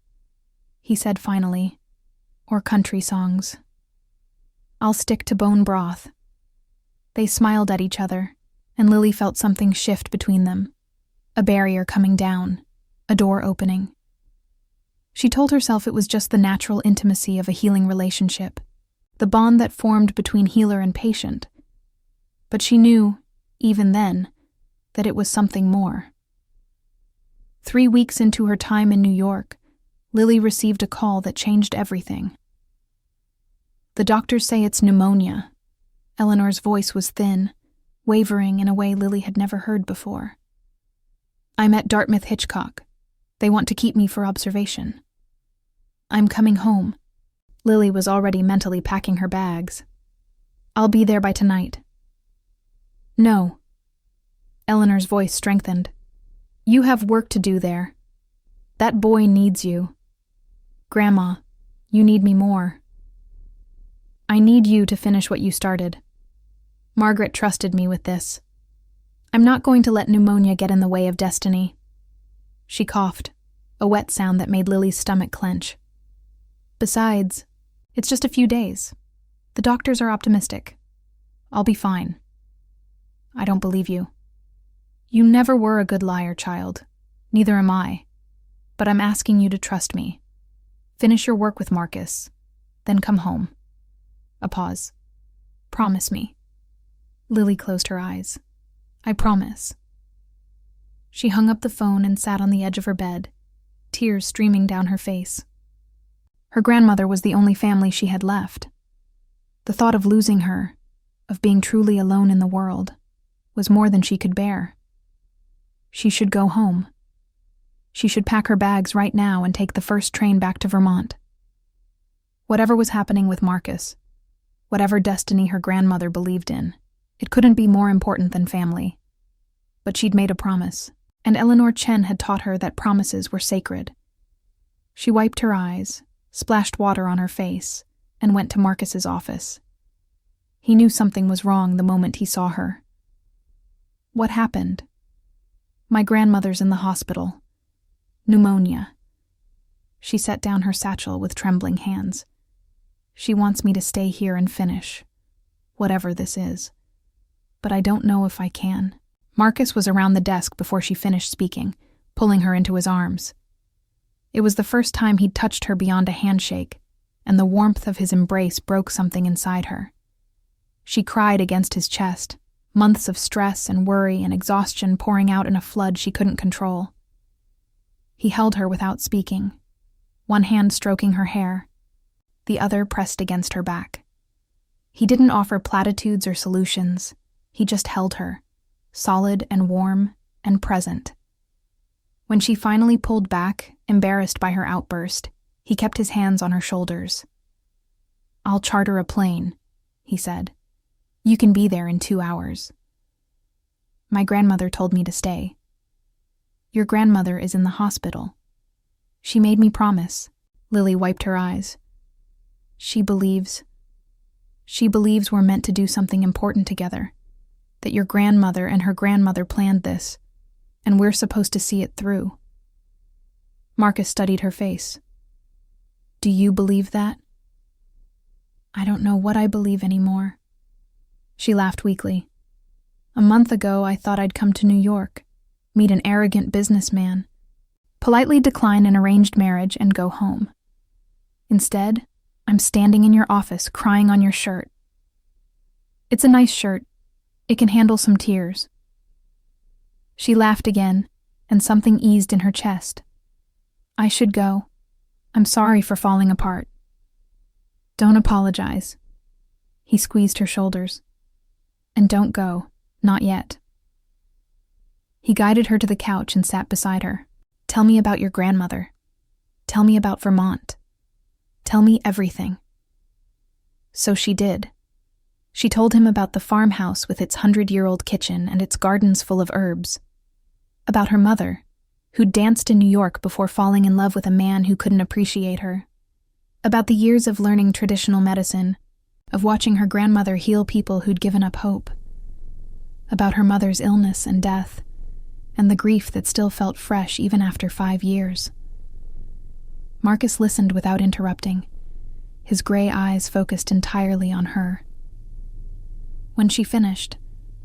he said finally, "or country songs. I'll stick to bone broth." They smiled at each other, and Lily felt something shift between them, a barrier coming down, a door opening. She told herself it was just the natural intimacy of a healing relationship, the bond that formed between healer and patient. But she knew, even then, that it was something more. 3 weeks into her time in New York, Lily received a call that changed everything. "The doctors say it's pneumonia." Eleanor's voice was thin, wavering in a way Lily had never heard before. "I'm at Dartmouth Hitchcock. They want to keep me for observation. I'm coming home." Lily was already mentally packing her bags. "I'll be there by tonight." "No." Eleanor's voice strengthened. "You have work to do there. That boy needs you. Grandma, you need me more. I need you to finish what you started. Margaret trusted me with this. I'm not going to let pneumonia get in the way of destiny." She coughed, a wet sound that made Lily's stomach clench. "Besides, it's just a few days. The doctors are optimistic. I'll be fine." "I don't believe you." "You never were a good liar, child. Neither am I. But I'm asking you to trust me. Finish your work with Marcus, then come home." A pause. "Promise me." Lily closed her eyes. "I promise." She hung up the phone and sat on the edge of her bed, tears streaming down her face. Her grandmother was the only family she had left. The thought of losing her, of being truly alone in the world, was more than she could bear. She should go home. She should pack her bags right now and take the first train back to Vermont. Whatever was happening with Marcus, whatever destiny her grandmother believed in, it couldn't be more important than family. But she'd made a promise, and Eleanor Chen had taught her that promises were sacred. She wiped her eyes, splashed water on her face, and went to Marcus's office. He knew something was wrong the moment he saw her. "What happened?" "My grandmother's in the hospital. Pneumonia." She set down her satchel with trembling hands. "She wants me to stay here and finish, whatever this is. But I don't know if I can." Marcus was around the desk before she finished speaking, pulling her into his arms. It was the first time he'd touched her beyond a handshake, and the warmth of his embrace broke something inside her. She cried against his chest, months of stress and worry and exhaustion pouring out in a flood she couldn't control. He held her without speaking, one hand stroking her hair, the other pressed against her back. He didn't offer platitudes or solutions. He just held her, solid and warm and present. When she finally pulled back, embarrassed by her outburst, he kept his hands on her shoulders. "I'll charter a plane," he said. "You can be there in 2 hours." "My grandmother told me to stay." "Your grandmother is in the hospital. She made me promise." Lily wiped her eyes. She believes we're meant to do something important together, that your grandmother and her grandmother planned this, and we're supposed to see it through." Marcus studied her face. "Do you believe that?" "I don't know what I believe anymore." She laughed weakly. "A month ago, I thought I'd come to New York, meet an arrogant businessman, politely decline an arranged marriage, and go home. Instead, I'm standing in your office crying on your shirt. It's a nice shirt. It can handle some tears." She laughed again, and something eased in her chest. "I should go. I'm sorry for falling apart." "Don't apologize." He squeezed her shoulders. "And don't go, not yet." He guided her to the couch and sat beside her. "Tell me about your grandmother. Tell me about Vermont. Tell me everything." So she did. She told him about the farmhouse with its 100-year-old kitchen and its gardens full of herbs. About her mother, who'd danced in New York before falling in love with a man who couldn't appreciate her. About the years of learning traditional medicine, of watching her grandmother heal people who'd given up hope. About her mother's illness and death, and the grief that still felt fresh even after 5 years. Marcus listened without interrupting, his gray eyes focused entirely on her. When she finished,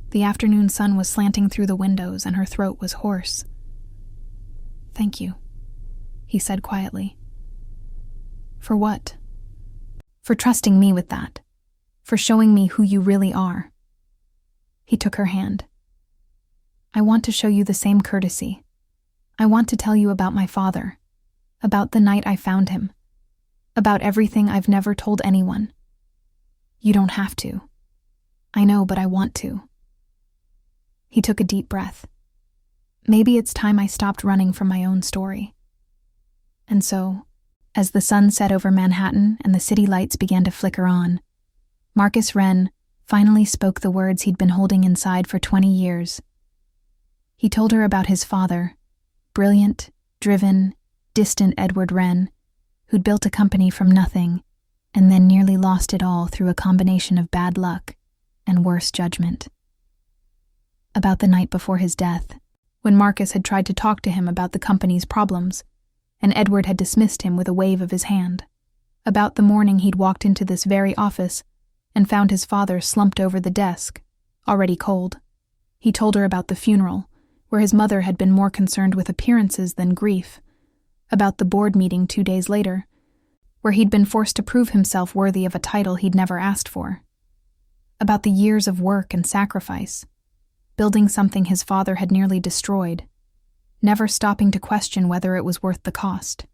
the afternoon sun was slanting through the windows and her throat was hoarse. "Thank you," he said quietly. "For what?" "For trusting me with that. For showing me who you really are." He took her hand. "I want to show you the same courtesy. I want to tell you about my father. About the night I found him. About everything I've never told anyone. You don't have to. I know, but I want to. He took a deep breath. Maybe it's time I stopped running from my own story. And so, as the sun set over Manhattan and the city lights began to flicker on, Marcus Wren finally spoke the words he'd been holding inside for 20 years. He told her about his father, brilliant, driven, distant Edward Wren, who'd built a company from nothing and then nearly lost it all through a combination of bad luck and worse judgment. About the night before his death, when Marcus had tried to talk to him about the company's problems, and Edward had dismissed him with a wave of his hand. About the morning he'd walked into this very office and found his father slumped over the desk, already cold. He told her about the funeral, where his mother had been more concerned with appearances than grief. About the board meeting 2 days later, where he'd been forced to prove himself worthy of a title he'd never asked for. About the years of work and sacrifice, building something his father had nearly destroyed, never stopping to question whether it was worth the cost.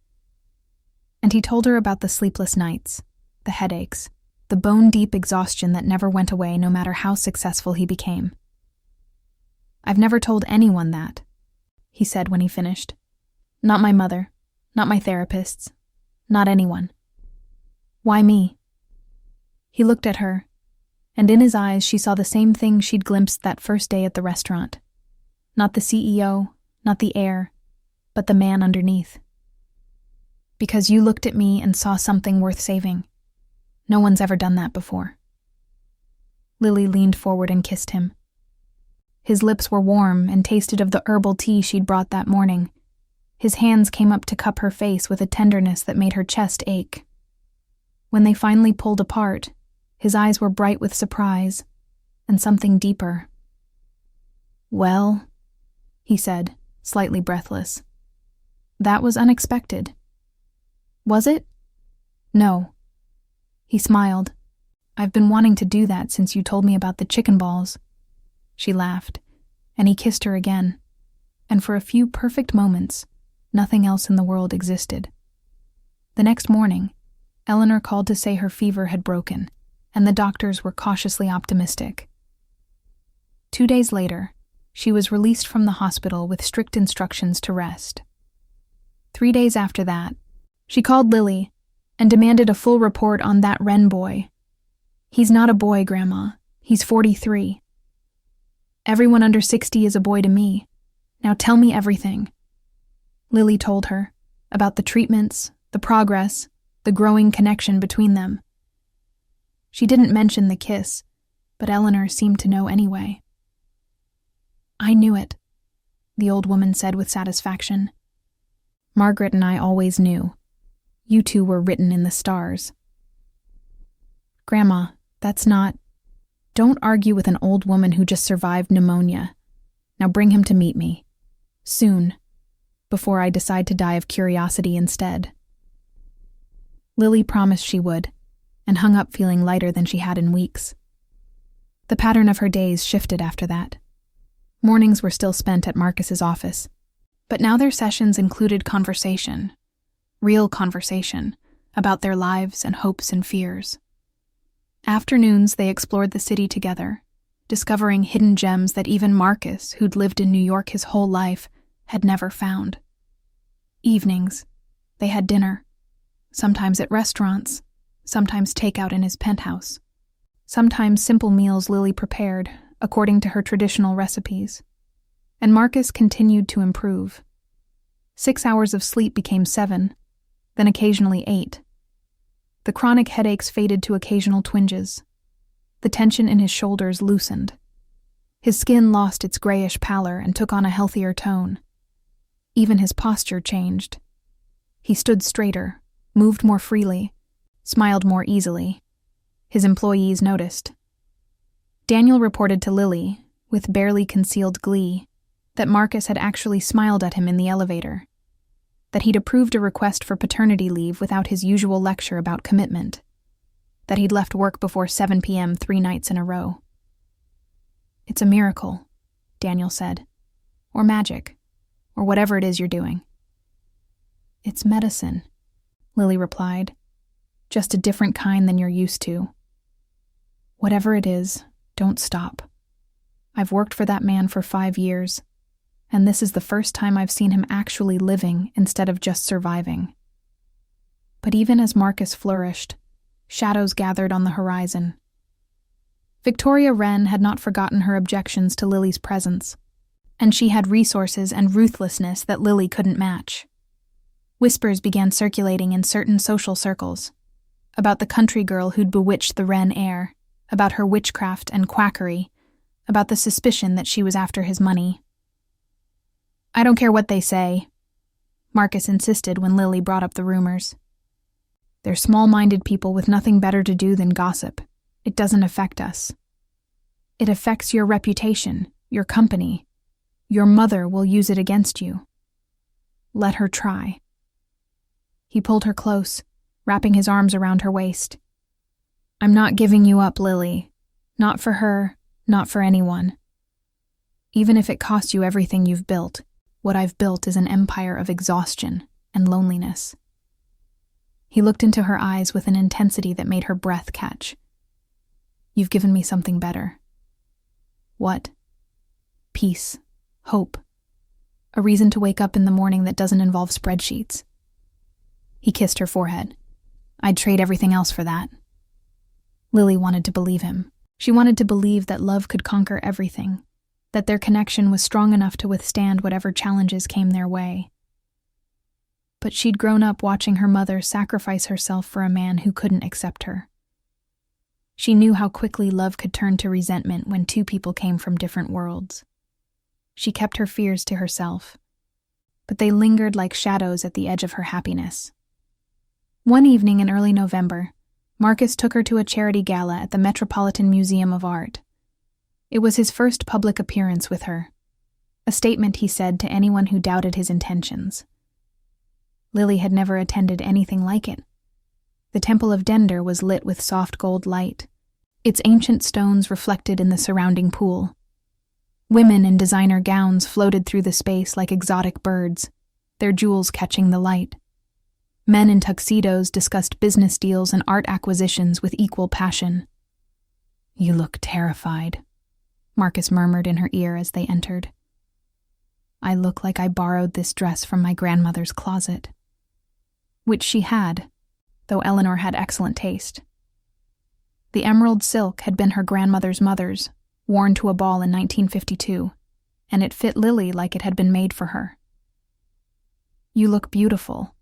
And he told her about the sleepless nights, the headaches, the bone-deep exhaustion that never went away no matter how successful he became. I've never told anyone that, he said when he finished. Not my mother, not my therapists, not anyone. Why me? He looked at her, and in his eyes she saw the same thing she'd glimpsed that first day at the restaurant. Not the CEO, not the heir, but the man underneath. Because you looked at me and saw something worth saving. No one's ever done that before. Lily leaned forward and kissed him. His lips were warm and tasted of the herbal tea she'd brought that morning. His hands came up to cup her face with a tenderness that made her chest ache. When they finally pulled apart, his eyes were bright with surprise and something deeper. Well, he said, slightly breathless. That was unexpected. Was it? No. He smiled. I've been wanting to do that since you told me about the chicken balls. She laughed, and he kissed her again, and for a few perfect moments, nothing else in the world existed. The next morning, Eleanor called to say her fever had broken, and the doctors were cautiously optimistic. 2 days later, she was released from the hospital with strict instructions to rest. 3 days after that, she called Lily and demanded a full report on that Wren boy. He's not a boy, Grandma. He's 43. Everyone under 60 is a boy to me. Now tell me everything. Lily told her about the treatments, the progress, the growing connection between them. She didn't mention the kiss, but Eleanor seemed to know anyway. I knew it, the old woman said with satisfaction. Margaret and I always knew. You two were written in the stars. Grandma, that's not... Don't argue with an old woman who just survived pneumonia. Now bring him to meet me. Soon. Before I decide to die of curiosity instead. Lily promised she would, and hung up feeling lighter than she had in weeks. The pattern of her days shifted after that. Mornings were still spent at Marcus's office, but now their sessions included conversation. Real conversation, about their lives and hopes and fears. Afternoons, they explored the city together, discovering hidden gems that even Marcus, who'd lived in New York his whole life, had never found. Evenings, they had dinner, sometimes at restaurants, sometimes takeout in his penthouse, sometimes simple meals Lily prepared, according to her traditional recipes. And Marcus continued to improve. 6 hours of sleep became 7, then occasionally 8. The chronic headaches faded to occasional twinges. The tension in his shoulders loosened. His skin lost its grayish pallor and took on a healthier tone. Even his posture changed. He stood straighter, moved more freely, smiled more easily. His employees noticed. Daniel reported to Lily, with barely concealed glee, that Marcus had actually smiled at him in the elevator, that he'd approved a request for paternity leave without his usual lecture about commitment, that he'd left work before 7 p.m. 3 nights in a row. It's a miracle, Daniel said, or magic, or whatever it is you're doing. It's medicine, Lily replied. Just a different kind than you're used to. Whatever it is, don't stop. I've worked for that man for 5 years, and this is the first time I've seen him actually living instead of just surviving. But even as Marcus flourished, shadows gathered on the horizon. Victoria Wren had not forgotten her objections to Lily's presence, and she had resources and ruthlessness that Lily couldn't match. Whispers began circulating in certain social circles about the country girl who'd bewitched the Wren heir, about her witchcraft and quackery, about the suspicion that she was after his money. I don't care what they say, Marcus insisted when Lily brought up the rumors. They're small-minded people with nothing better to do than gossip. It doesn't affect us. It affects your reputation, your company. Your mother will use it against you. Let her try. He pulled her close, wrapping his arms around her waist. I'm not giving you up, Lily. Not for her, not for anyone. Even if it costs you everything you've built, what I've built is an empire of exhaustion and loneliness. He looked into her eyes with an intensity that made her breath catch. You've given me something better. What? Peace, hope, a reason to wake up in the morning that doesn't involve spreadsheets. He kissed her forehead. I'd trade everything else for that. Lily wanted to believe him. She wanted to believe that love could conquer everything, that their connection was strong enough to withstand whatever challenges came their way. But she'd grown up watching her mother sacrifice herself for a man who couldn't accept her. She knew how quickly love could turn to resentment when two people came from different worlds. She kept her fears to herself, but they lingered like shadows at the edge of her happiness. One evening in early November, Marcus took her to a charity gala at the Metropolitan Museum of Art. It was his first public appearance with her, a statement he said to anyone who doubted his intentions. Lily had never attended anything like it. The Temple of Dender was lit with soft gold light, its ancient stones reflected in the surrounding pool. Women in designer gowns floated through the space like exotic birds, their jewels catching the light. Men in tuxedos discussed business deals and art acquisitions with equal passion. You look terrified, Marcus murmured in her ear as they entered. I look like I borrowed this dress from my grandmother's closet. Which she had, though Eleanor had excellent taste. The emerald silk had been her grandmother's mother's, worn to a ball in 1952, and it fit Lily like it had been made for her. You look beautiful,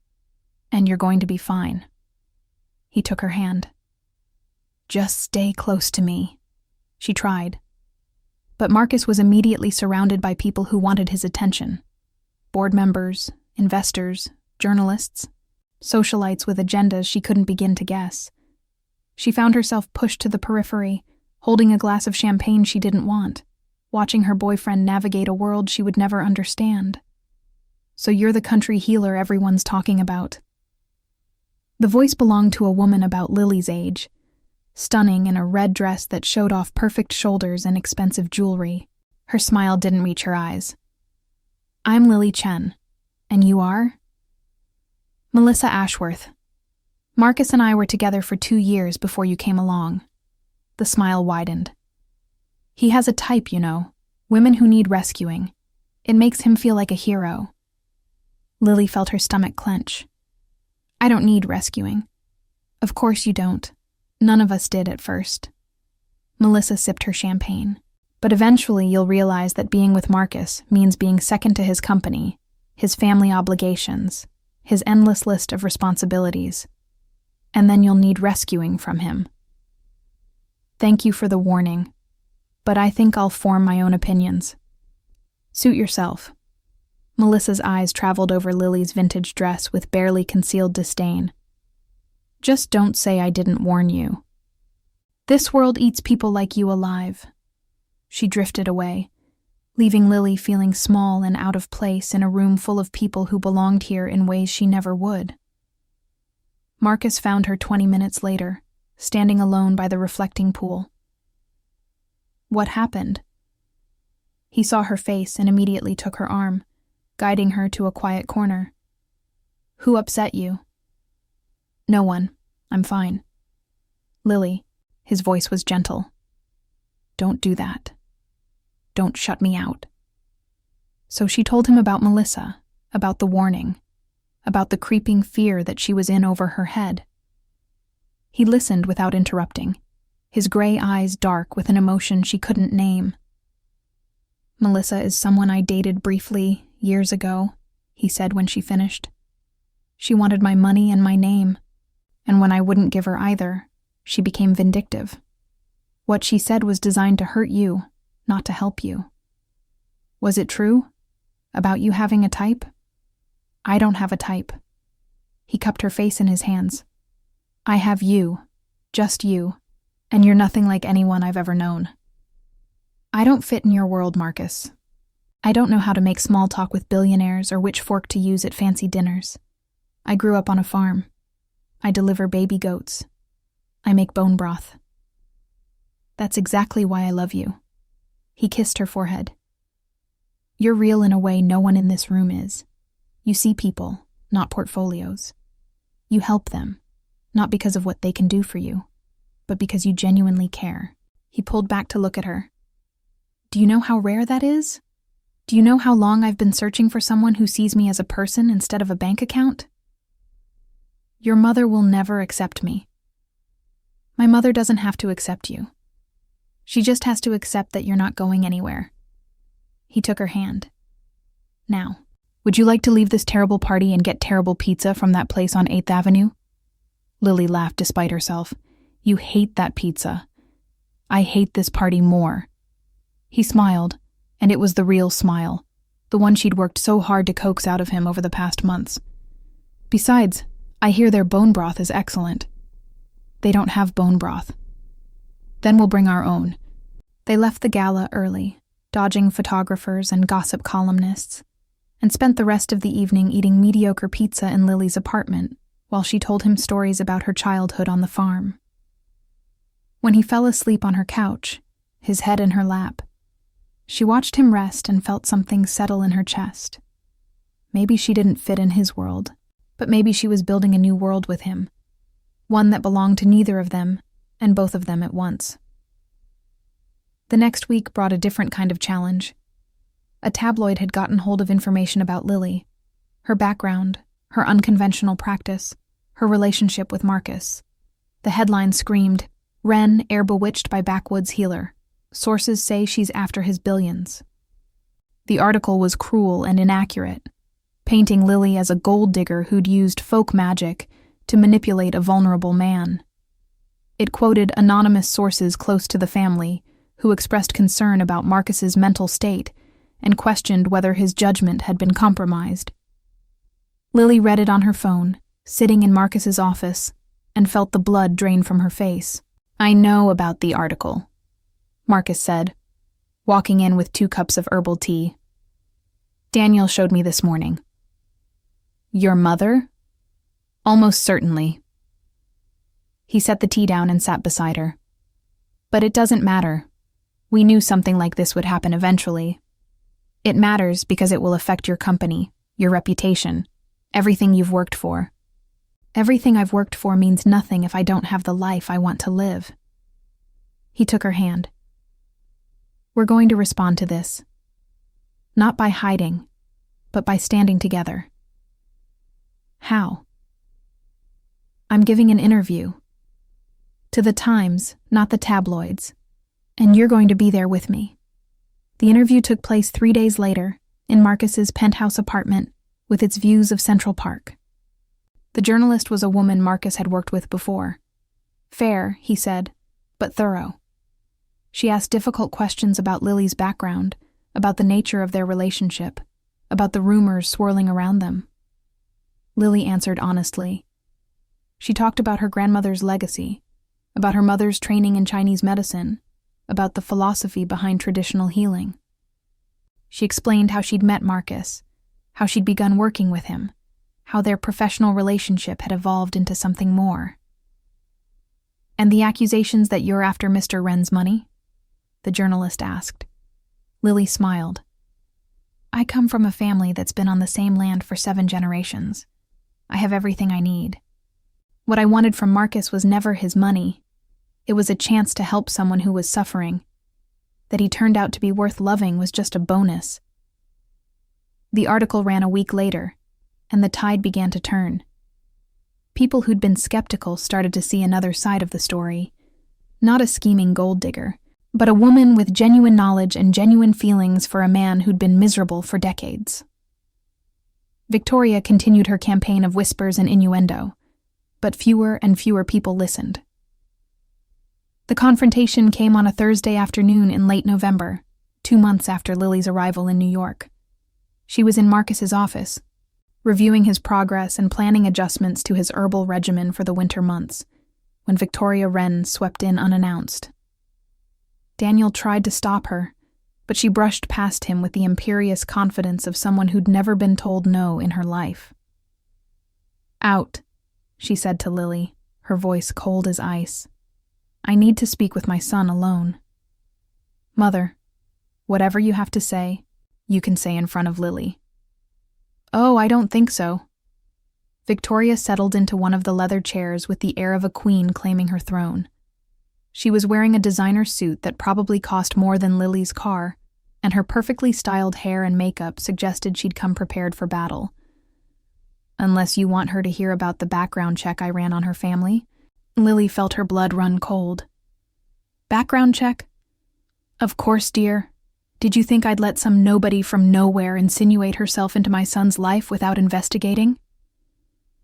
and you're going to be fine. He took her hand. Just stay close to me. She tried. But Marcus was immediately surrounded by people who wanted his attention. Board members, investors, journalists, socialites with agendas she couldn't begin to guess. She found herself pushed to the periphery, holding a glass of champagne she didn't want, watching her boyfriend navigate a world she would never understand. So you're the country healer everyone's talking about. The voice belonged to a woman about Lily's age, stunning in a red dress that showed off perfect shoulders and expensive jewelry. Her smile didn't reach her eyes. I'm Lily Chen. And you are? Melissa Ashworth. Marcus and I were together for 2 years before you came along. The smile widened. He has a type, you know, women who need rescuing. It makes him feel like a hero. Lily felt her stomach clench. I don't need rescuing. Of course you don't. None of us did at first. Melissa sipped her champagne. But eventually you'll realize that being with Marcus means being second to his company, his family obligations, his endless list of responsibilities. And then you'll need rescuing from him. Thank you for the warning, but I think I'll form my own opinions. Suit yourself. Melissa's eyes traveled over Lily's vintage dress with barely concealed disdain. Just don't say I didn't warn you. This world eats people like you alive. She drifted away, leaving Lily feeling small and out of place in a room full of people who belonged here in ways she never would. Marcus found her 20 minutes later, standing alone by the reflecting pool. What happened? He saw her face and immediately took her arm, guiding her to a quiet corner. Who upset you? No one. I'm fine. Lily, his voice was gentle. Don't do that. Don't shut me out. So she told him about Melissa, about the warning, about the creeping fear that she was in over her head. He listened without interrupting, his gray eyes dark with an emotion she couldn't name. Melissa is someone I dated briefly, years ago, he said when she finished. She wanted my money and my name, and when I wouldn't give her either, she became vindictive. What she said was designed to hurt you, not to help you. Was it true? About you having a type? I don't have a type. He cupped her face in his hands. I have you, just you, and you're nothing like anyone I've ever known. I don't fit in your world, Marcus. I don't know how to make small talk with billionaires or which fork to use at fancy dinners. I grew up on a farm. I deliver baby goats. I make bone broth. That's exactly why I love you. He kissed her forehead. You're real in a way no one in this room is. You see people, not portfolios. You help them, not because of what they can do for you, but because you genuinely care. He pulled back to look at her. Do you know how rare that is? Do you know how long I've been searching for someone who sees me as a person instead of a bank account? Your mother will never accept me. My mother doesn't have to accept you. She just has to accept that you're not going anywhere. He took her hand. Now, would you like to leave this terrible party and get terrible pizza from that place on 8th Avenue? Lily laughed despite herself. You hate that pizza. I hate this party more. He smiled, and it was the real smile, the one she'd worked so hard to coax out of him over the past months. Besides, I hear their bone broth is excellent. They don't have bone broth. Then we'll bring our own. They left the gala early, dodging photographers and gossip columnists, and spent the rest of the evening eating mediocre pizza in Lily's apartment while she told him stories about her childhood on the farm. When he fell asleep on her couch, his head in her lap, she watched him rest and felt something settle in her chest. Maybe she didn't fit in his world, but maybe she was building a new world with him, one that belonged to neither of them, and both of them at once. The next week brought a different kind of challenge. A tabloid had gotten hold of information about Lily, her background, her unconventional practice, her relationship with Marcus. The headline screamed, Wren, air bewitched by backwoods healer. Sources say she's after his billions. The article was cruel and inaccurate, painting Lily as a gold digger who'd used folk magic to manipulate a vulnerable man. It quoted anonymous sources close to the family who expressed concern about Marcus's mental state and questioned whether his judgment had been compromised. Lily read it on her phone, sitting in Marcus's office, and felt the blood drain from her face. I know about the article, Marcus said, walking in with 2 cups of herbal tea. Daniel showed me this morning. Your mother? Almost certainly. He set the tea down and sat beside her. But it doesn't matter. We knew something like this would happen eventually. It matters because it will affect your company, your reputation, everything you've worked for. Everything I've worked for means nothing if I don't have the life I want to live. He took her hand. We're going to respond to this. Not by hiding, but by standing together. How? I'm giving an interview. To the Times, not the tabloids. And you're going to be there with me. The interview took place 3 days later, in Marcus's penthouse apartment, with its views of Central Park. The journalist was a woman Marcus had worked with before. Fair, he said, but thorough. She asked difficult questions about Lily's background, about the nature of their relationship, about the rumors swirling around them. Lily answered honestly. She talked about her grandmother's legacy, about her mother's training in Chinese medicine, about the philosophy behind traditional healing. She explained how she'd met Marcus, how she'd begun working with him, how their professional relationship had evolved into something more. And the accusations that you're after Mr. Wren's money? The journalist asked. Lily smiled. I come from a family that's been on the same land for 7 generations. I have everything I need. What I wanted from Marcus was never his money. It was a chance to help someone who was suffering. That he turned out to be worth loving was just a bonus. The article ran a week later, and the tide began to turn. People who'd been skeptical started to see another side of the story. Not a scheming gold digger, but a woman with genuine knowledge and genuine feelings for a man who'd been miserable for decades. Victoria continued her campaign of whispers and innuendo, but fewer and fewer people listened. The confrontation came on a Thursday afternoon in late November, 2 months after Lily's arrival in New York. She was in Marcus's office, reviewing his progress and planning adjustments to his herbal regimen for the winter months, when Victoria Wren swept in unannounced. Daniel tried to stop her, but she brushed past him with the imperious confidence of someone who'd never been told no in her life. "Out," she said to Lily, her voice cold as ice. "I need to speak with my son alone." "Mother, whatever you have to say, you can say in front of Lily." "Oh, I don't think so." Victoria settled into one of the leather chairs with the air of a queen claiming her throne. She was wearing a designer suit that probably cost more than Lily's car, and her perfectly styled hair and makeup suggested she'd come prepared for battle. "Unless you want her to hear about the background check I ran on her family." Lily felt her blood run cold. "Background check? Of course, dear. Did you think I'd let some nobody from nowhere insinuate herself into my son's life without investigating?"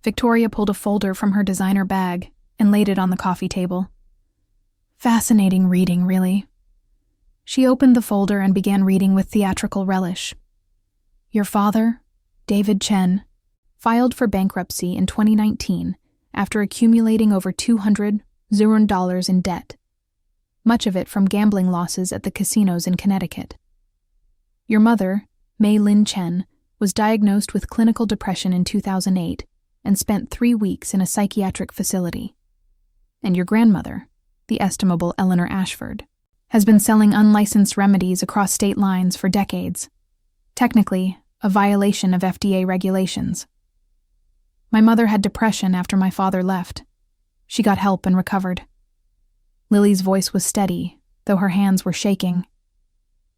Victoria pulled a folder from her designer bag and laid it on the coffee table. Fascinating reading, really. She opened the folder and began reading with theatrical relish. "Your father, David Chen, filed for bankruptcy in 2019 after accumulating over $200,000 in debt, much of it from gambling losses at the casinos in Connecticut. Your mother, Mei Lin Chen, was diagnosed with clinical depression in 2008 and spent 3 weeks in a psychiatric facility. And your grandmother, the estimable Eleanor Ashford, has been selling unlicensed remedies across state lines for decades, technically a violation of FDA regulations. My mother had depression after my father left. She got help and recovered." Lily's voice was steady, though her hands were shaking.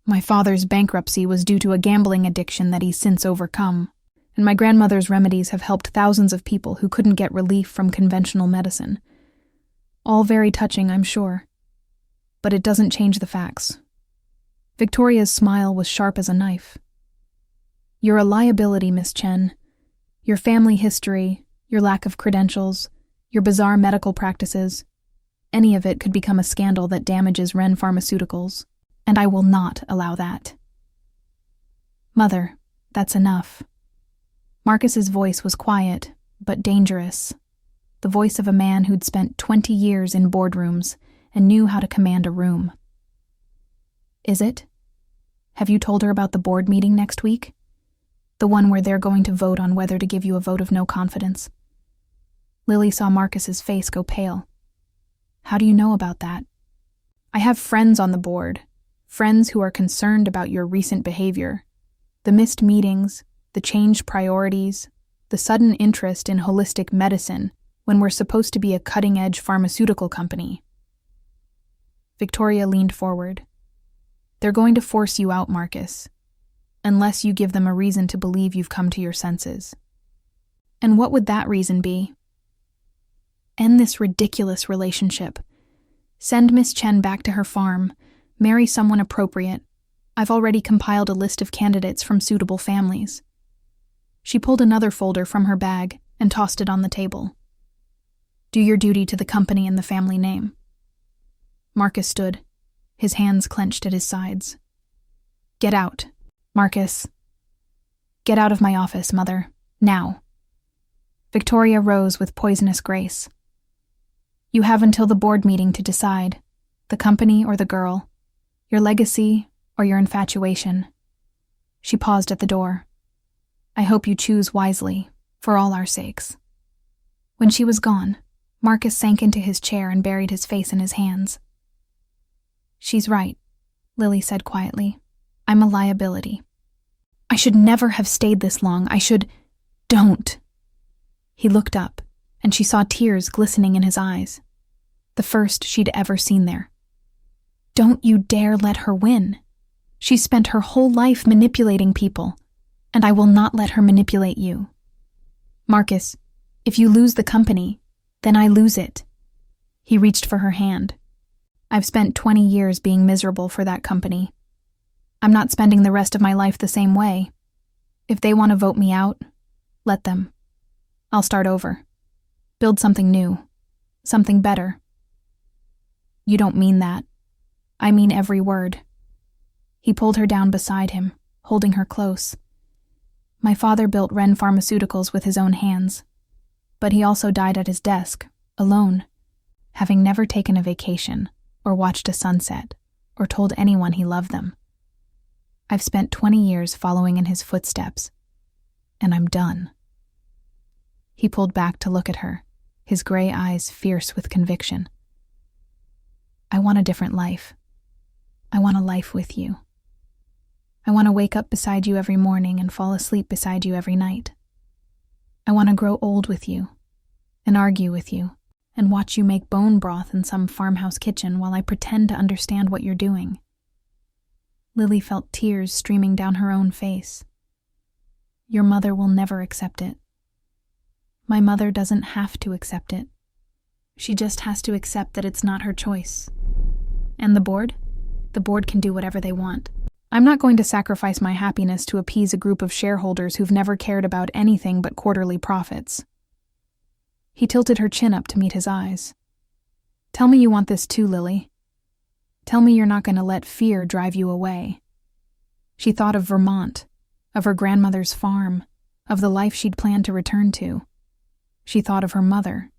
"My father's bankruptcy was due to a gambling addiction that he's since overcome, and my grandmother's remedies have helped thousands of people who couldn't get relief from conventional medicine. All very touching, I'm sure. But it doesn't change the facts." Victoria's smile was sharp as a knife. "You're a liability, Miss Chen. Your family history, your lack of credentials, your bizarre medical practices, any of it could become a scandal that damages Wren Pharmaceuticals, and I will not allow that." "Mother, that's enough." Marcus's voice was quiet, but dangerous. The voice of a man who'd spent 20 years in boardrooms and knew how to command a room. "Is it? Have you told her about the board meeting next week? The one where they're going to vote on whether to give you a vote of no confidence?" Lily saw Marcus's face go pale. "How do you know about that?" "I have friends on the board, friends who are concerned about your recent behavior, the missed meetings, the changed priorities, the sudden interest in holistic medicine when we're supposed to be a cutting-edge pharmaceutical company." Victoria leaned forward. "They're going to force you out, Marcus, unless you give them a reason to believe you've come to your senses." "And what would that reason be?" "End this ridiculous relationship. Send Miss Chen back to her farm. Marry someone appropriate. I've already compiled a list of candidates from suitable families." She pulled another folder from her bag and tossed it on the table. "Do your duty to the company and the family name." Marcus stood, his hands clenched at his sides. "Get out, Marcus. Get out of my office, Mother. Now." Victoria rose with poisonous grace. "You have until the board meeting to decide, the company or the girl, your legacy or your infatuation." She paused at the door. "I hope you choose wisely, for all our sakes." When she was gone, Marcus sank into his chair and buried his face in his hands. "She's right," Lily said quietly. "I'm a liability. I should never have stayed this long. Don't." He looked up, and she saw tears glistening in his eyes, the first she'd ever seen there. Don't you dare let her win. She spent her whole life manipulating people, and I will not let her manipulate you. Marcus, if you lose the company, then I lose it. He reached for her hand. I've spent 20 years being miserable for that company. I'm not spending the rest of my life the same way. If they want to vote me out, let them. I'll start over. Build something new. Something better. You don't mean that. I mean every word. He pulled her down beside him, holding her close. My father built Wren Pharmaceuticals with his own hands, but he also died at his desk, alone, having never taken a vacation or watched a sunset or told anyone he loved them. I've spent 20 years following in his footsteps, and I'm done. He pulled back to look at her, his gray eyes fierce with conviction. I want a different life. I want a life with you. I want to wake up beside you every morning and fall asleep beside you every night. I want to grow old with you, and argue with you, and watch you make bone broth in some farmhouse kitchen while I pretend to understand what you're doing. Lily felt tears streaming down her own face. Your mother will never accept it. My mother doesn't have to accept it. She just has to accept that it's not her choice. And the board? The board can do whatever they want. I'm not going to sacrifice my happiness to appease a group of shareholders who've never cared about anything but quarterly profits. He tilted her chin up to meet his eyes. Tell me you want this too, Lily. Tell me you're not going to let fear drive you away. She thought of Vermont, of her grandmother's farm, of the life she'd planned to return to. She thought of her mother,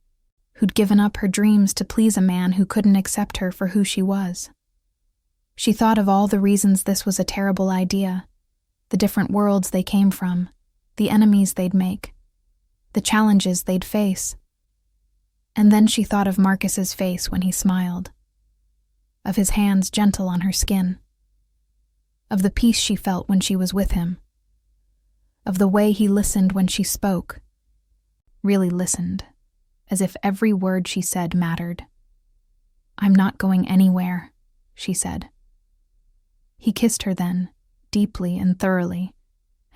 who'd given up her dreams to please a man who couldn't accept her for who she was. She thought of all the reasons this was a terrible idea, the different worlds they came from, the enemies they'd make, the challenges they'd face. And then she thought of Marcus's face when he smiled, of his hands gentle on her skin, of the peace she felt when she was with him, of the way he listened when she spoke, really listened, as if every word she said mattered. I'm not going anywhere, she said. He kissed her then, deeply and thoroughly,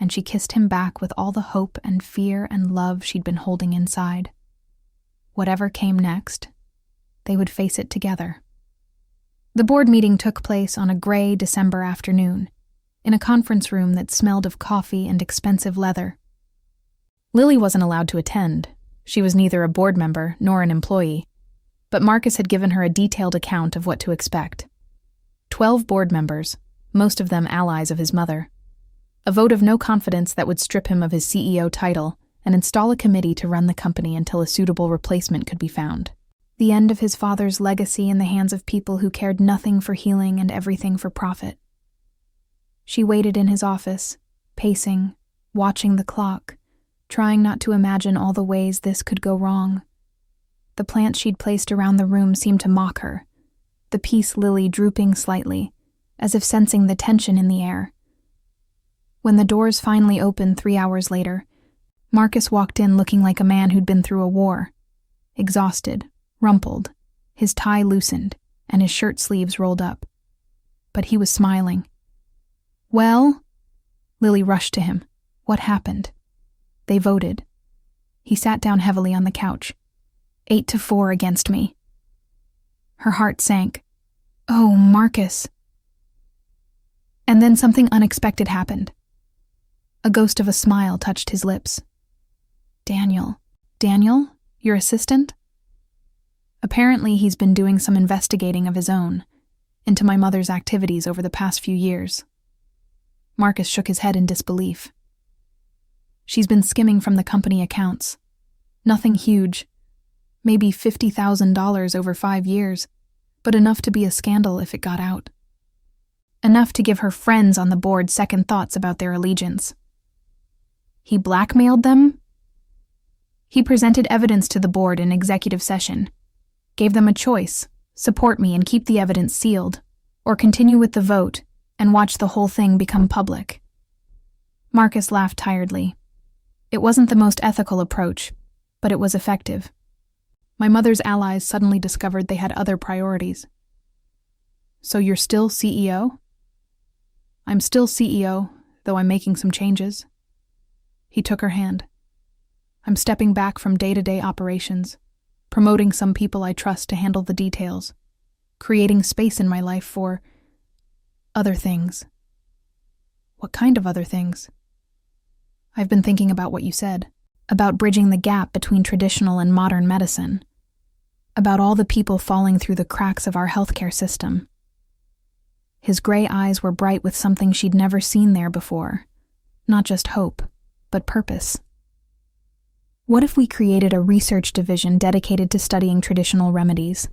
and she kissed him back with all the hope and fear and love she'd been holding inside. Whatever came next, they would face it together. The board meeting took place on a gray December afternoon, in a conference room that smelled of coffee and expensive leather. Lily wasn't allowed to attend. She was neither a board member nor an employee, but Marcus had given her a detailed account of what to expect. 12 board members, most of them allies of his mother. A vote of no confidence that would strip him of his CEO title and install a committee to run the company until a suitable replacement could be found. The end of his father's legacy in the hands of people who cared nothing for healing and everything for profit. She waited in his office, pacing, watching the clock, trying not to imagine all the ways this could go wrong. The plants she'd placed around the room seemed to mock her, the peace lily drooping slightly, as if sensing the tension in the air. When the doors finally opened 3 hours later, Marcus walked in looking like a man who'd been through a war, exhausted, rumpled, his tie loosened, and his shirt sleeves rolled up. But he was smiling. Well? Lily rushed to him. What happened? They voted. He sat down heavily on the couch. 8-4 against me. Her heart sank. Oh, Marcus. And then something unexpected happened. A ghost of a smile touched his lips. Daniel. Daniel? Your assistant? Apparently he's been doing some investigating of his own, into my mother's activities over the past few years. Marcus shook his head in disbelief. She's been skimming from the company accounts. Nothing huge. Maybe $50,000 over 5 years, but enough to be a scandal if it got out. Enough to give her friends on the board second thoughts about their allegiance. He blackmailed them? He presented evidence to the board in executive session, gave them a choice, support me and keep the evidence sealed, or continue with the vote and watch the whole thing become public. Marcus laughed tiredly. It wasn't the most ethical approach, But it was effective. My mother's allies suddenly discovered they had other priorities. So you're still CEO? I'm still CEO, though I'm making some changes. He took her hand. I'm stepping back from day-to-day operations, promoting some people I trust to handle the details, creating space in my life for other things. What kind of other things? I've been thinking about what you said, about bridging the gap between traditional and modern medicine, about all the people falling through the cracks of our healthcare system. His gray eyes were bright with something she'd never seen there before, not just hope, but purpose. What if we created a research division dedicated to studying traditional remedies?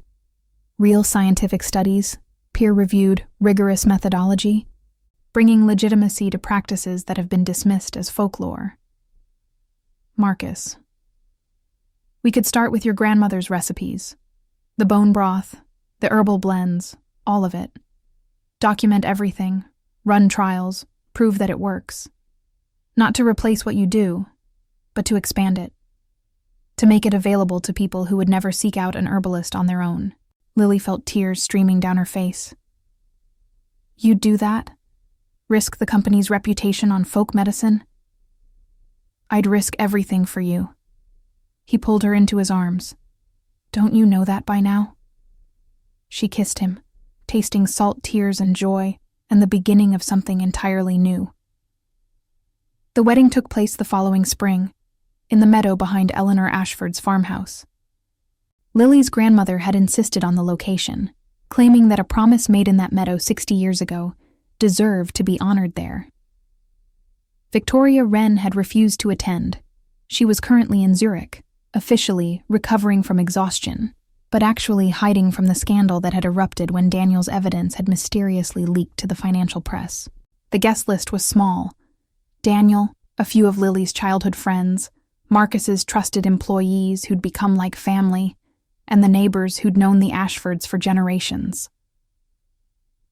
Real scientific studies, peer-reviewed, rigorous methodology, bringing legitimacy to practices that have been dismissed as folklore. Marcus. We could start with your grandmother's recipes. The bone broth, the herbal blends, all of it. Document everything, run trials, prove that it works. Not to replace what you do, but to expand it. To make it available to people who would never seek out an herbalist on their own. Lily felt tears streaming down her face. You'd do that? Risk the company's reputation on folk medicine? I'd risk everything for you. He pulled her into his arms. Don't you know that by now? She kissed him, tasting salt tears and joy, and the beginning of something entirely new. The wedding took place the following spring, in the meadow behind Eleanor Ashford's farmhouse. Lily's grandmother had insisted on the location, claiming that a promise made in that meadow 60 years ago deserved to be honored there. Victoria Wren had refused to attend. She was currently in Zurich, officially recovering from exhaustion, but actually hiding from the scandal that had erupted when Daniel's evidence had mysteriously leaked to the financial press. The guest list was small. Daniel, a few of Lily's childhood friends, Marcus's trusted employees who'd become like family, and the neighbors who'd known the Ashfords for generations.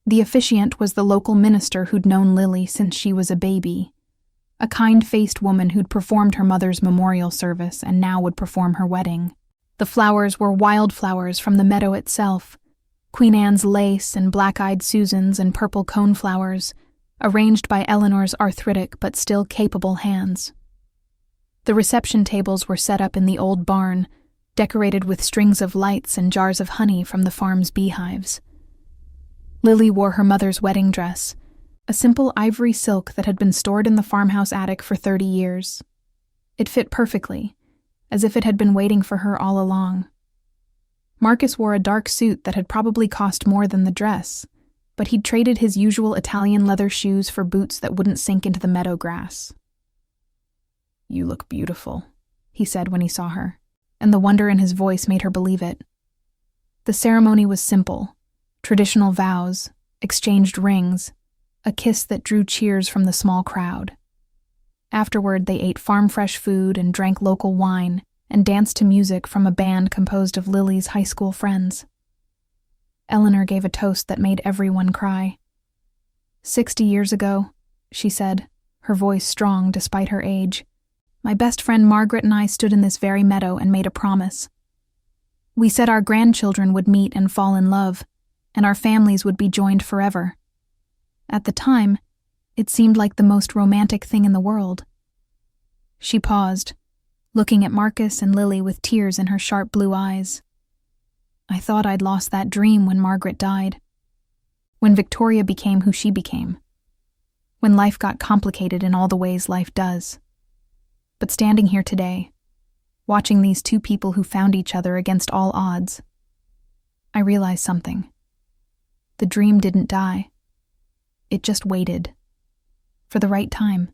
The officiant was the local minister who'd known Lily since she was a baby, a kind-faced woman who'd performed her mother's memorial service and now would perform her wedding. The flowers were wildflowers from the meadow itself, Queen Anne's lace and black-eyed Susans and purple coneflowers, arranged by Eleanor's arthritic but still capable hands. The reception tables were set up in the old barn, decorated with strings of lights and jars of honey from the farm's beehives. Lily wore her mother's wedding dress, a simple ivory silk that had been stored in the farmhouse attic for 30 years. It fit perfectly, as if it had been waiting for her all along. Marcus wore a dark suit that had probably cost more than the dress, but he'd traded his usual Italian leather shoes for boots that wouldn't sink into the meadow grass. "You look beautiful," he said when he saw her, and the wonder in his voice made her believe it. The ceremony was simple. Traditional vows, exchanged rings, a kiss that drew cheers from the small crowd. Afterward, they ate farm-fresh food and drank local wine and danced to music from a band composed of Lily's high school friends. Eleanor gave a toast that made everyone cry. 60 years ago, she said, her voice strong despite her age, my best friend Margaret and I stood in this very meadow and made a promise. We said our grandchildren would meet and fall in love, and our families would be joined forever. At the time, it seemed like the most romantic thing in the world. She paused, looking at Marcus and Lily with tears in her sharp blue eyes. I thought I'd lost that dream when Margaret died. When Victoria became who she became. When life got complicated in all the ways life does. But standing here today, watching these two people who found each other against all odds, I realized something. The dream didn't die. It just waited. For the right time.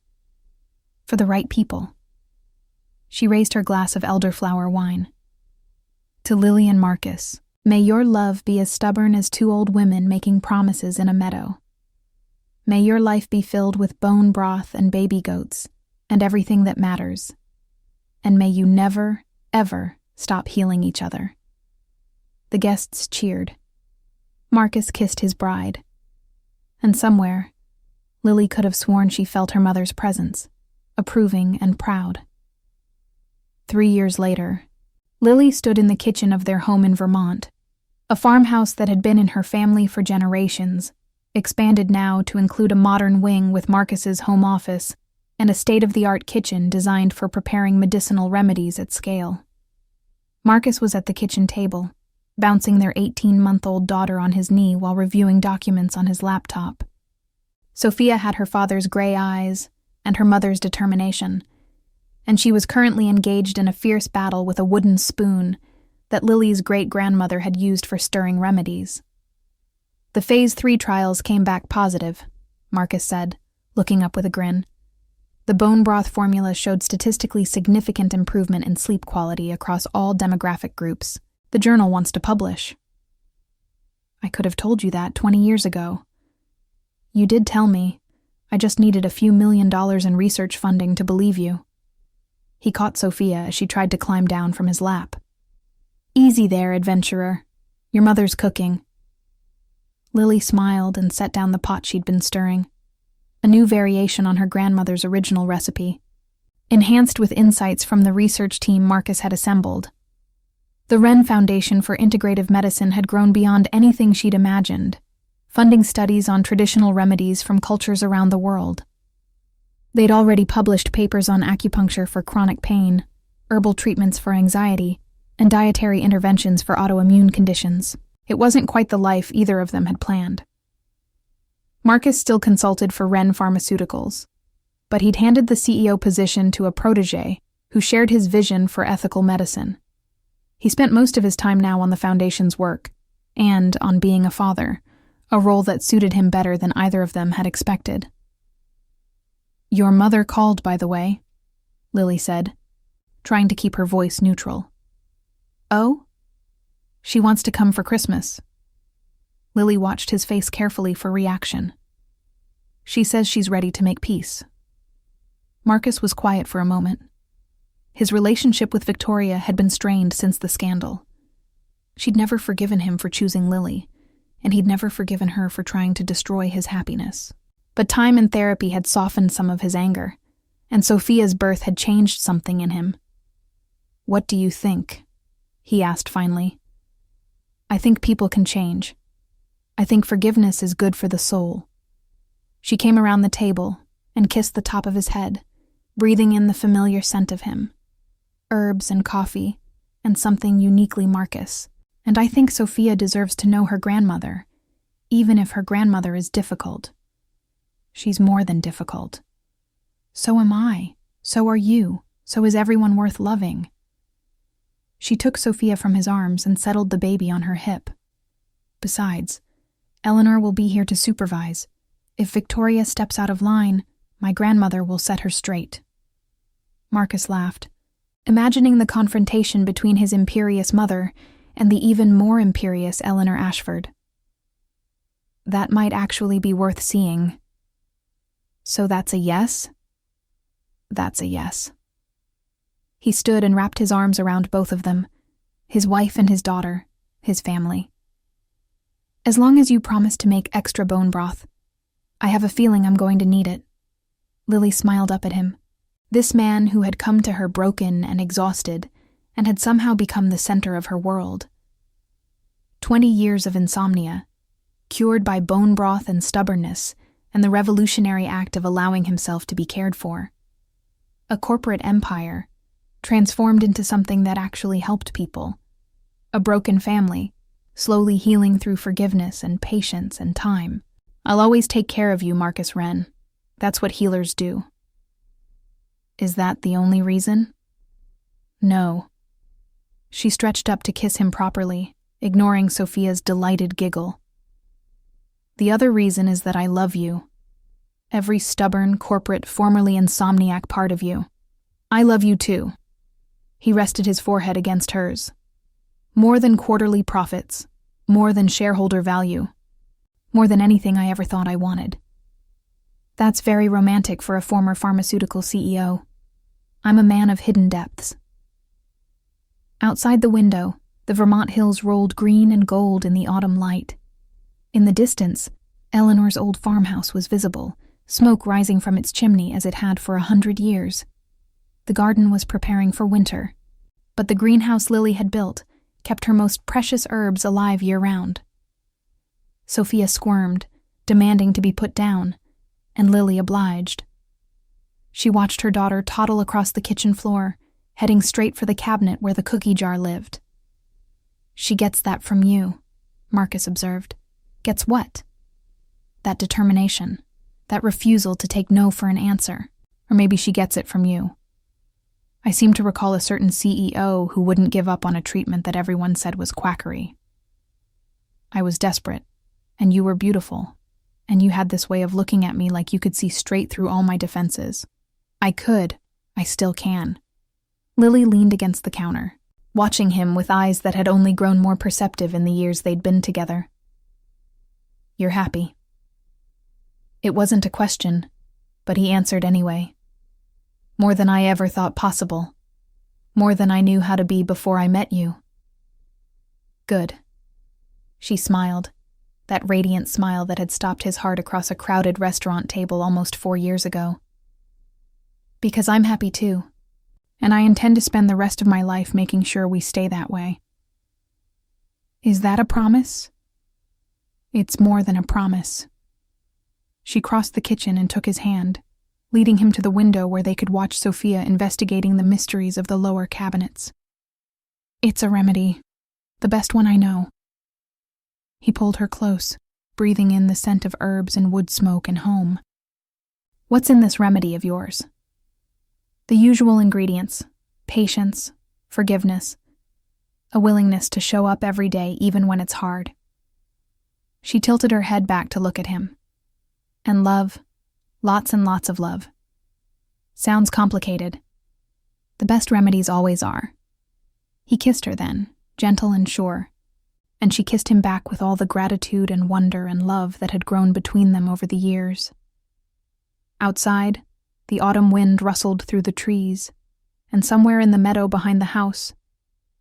For the right people. She raised her glass of elderflower wine. To Lily and Marcus, may your love be as stubborn as two old women making promises in a meadow. May your life be filled with bone broth and baby goats, and everything that matters. And may you never, ever stop healing each other. The guests cheered. Marcus kissed his bride. And somewhere, Lily could have sworn she felt her mother's presence, approving and proud. 3 years later, Lily stood in the kitchen of their home in Vermont, a farmhouse that had been in her family for generations, expanded now to include a modern wing with Marcus's home office and a state-of-the-art kitchen designed for preparing medicinal remedies at scale. Marcus was at the kitchen table, bouncing their 18-month-old daughter on his knee while reviewing documents on his laptop. Sophia had her father's gray eyes and her mother's determination, and she was currently engaged in a fierce battle with a wooden spoon that Lily's great-grandmother had used for stirring remedies. The Phase 3 trials came back positive, Marcus said, looking up with a grin. The bone broth formula showed statistically significant improvement in sleep quality across all demographic groups. The journal wants to publish. I could have told you that 20 years ago. You did tell me. I just needed a few $1 million in research funding to believe you. He caught Sophia as she tried to climb down from his lap. Easy there, adventurer. Your mother's cooking. Lily smiled and set down the pot she'd been stirring, a new variation on her grandmother's original recipe, enhanced with insights from the research team Marcus had assembled. The Wren Foundation for Integrative Medicine had grown beyond anything she'd imagined, funding studies on traditional remedies from cultures around the world. They'd already published papers on acupuncture for chronic pain, herbal treatments for anxiety, and dietary interventions for autoimmune conditions. It wasn't quite the life either of them had planned. Marcus still consulted for Wren Pharmaceuticals, but he'd handed the CEO position to a protege who shared his vision for ethical medicine. He spent most of his time now on the foundation's work, and on being a father, a role that suited him better than either of them had expected. Your mother called, by the way, Lily said, trying to keep her voice neutral. Oh? She wants to come for Christmas. Lily watched his face carefully for reaction. She says she's ready to make peace. Marcus was quiet for a moment. His relationship with Victoria had been strained since the scandal. She'd never forgiven him for choosing Lily, and he'd never forgiven her for trying to destroy his happiness. But time and therapy had softened some of his anger, and Sophia's birth had changed something in him. What do you think? He asked finally. I think people can change. I think forgiveness is good for the soul. She came around the table and kissed the top of his head, breathing in the familiar scent of him. Herbs and coffee, and something uniquely Marcus. And I think Sophia deserves to know her grandmother, even if her grandmother is difficult. She's more than difficult. So am I. So are you. So is everyone worth loving. She took Sophia from his arms and settled the baby on her hip. Besides, Eleanor will be here to supervise. If Victoria steps out of line, my grandmother will set her straight. Marcus laughed, imagining the confrontation between his imperious mother and the even more imperious Eleanor Ashford. That might actually be worth seeing. So that's a yes? That's a yes. He stood and wrapped his arms around both of them, his wife and his daughter, his family. As long as you promise to make extra bone broth, I have a feeling I'm going to need it. Lily smiled up at him. This man who had come to her broken and exhausted and had somehow become the center of her world. 20 years of insomnia, cured by bone broth and stubbornness, and the revolutionary act of allowing himself to be cared for. A corporate empire, transformed into something that actually helped people. A broken family, slowly healing through forgiveness and patience and time. I'll always take care of you, Marcus Wren. That's what healers do. Is that the only reason? No. She stretched up to kiss him properly, ignoring Sophia's delighted giggle. The other reason is that I love you. Every stubborn, corporate, formerly insomniac part of you. I love you too. He rested his forehead against hers. More than quarterly profits, more than shareholder value, more than anything I ever thought I wanted. That's very romantic for a former pharmaceutical CEO. I'm a man of hidden depths. Outside the window, the Vermont hills rolled green and gold in the autumn light. In the distance, Eleanor's old farmhouse was visible, smoke rising from its chimney as it had for 100 years. The garden was preparing for winter, but the greenhouse Lily had built kept her most precious herbs alive year-round. Sophia squirmed, demanding to be put down, and Lily obliged. She watched her daughter toddle across the kitchen floor, heading straight for the cabinet where the cookie jar lived. "She gets that from you," Marcus observed. "Gets what?" "That determination, that refusal to take no for an answer. Or maybe she gets it from you. I seem to recall a certain CEO who wouldn't give up on a treatment that everyone said was quackery. I was desperate, and you were beautiful, and you had this way of looking at me like you could see straight through all my defenses. I still can." Lily leaned against the counter, watching him with eyes that had only grown more perceptive in the years they'd been together. "You're happy." It wasn't a question, but he answered anyway. "More than I ever thought possible. More than I knew how to be before I met you." "Good." She smiled, that radiant smile that had stopped his heart across a crowded restaurant table almost 4 years ago. "Because I'm happy too, and I intend to spend the rest of my life making sure we stay that way." "Is that a promise?" "It's more than a promise." She crossed the kitchen and took his hand, leading him to the window where they could watch Sophia investigating the mysteries of the lower cabinets. "It's a remedy, the best one I know." He pulled her close, breathing in the scent of herbs and wood smoke and home. "What's in this remedy of yours?" "The usual ingredients: patience, forgiveness, a willingness to show up every day even when it's hard." She tilted her head back to look at him. "And love. Lots and lots of love." "Sounds complicated." "The best remedies always are." He kissed her then, gentle and sure, and she kissed him back with all the gratitude and wonder and love that had grown between them over the years. Outside, the autumn wind rustled through the trees, and somewhere in the meadow behind the house,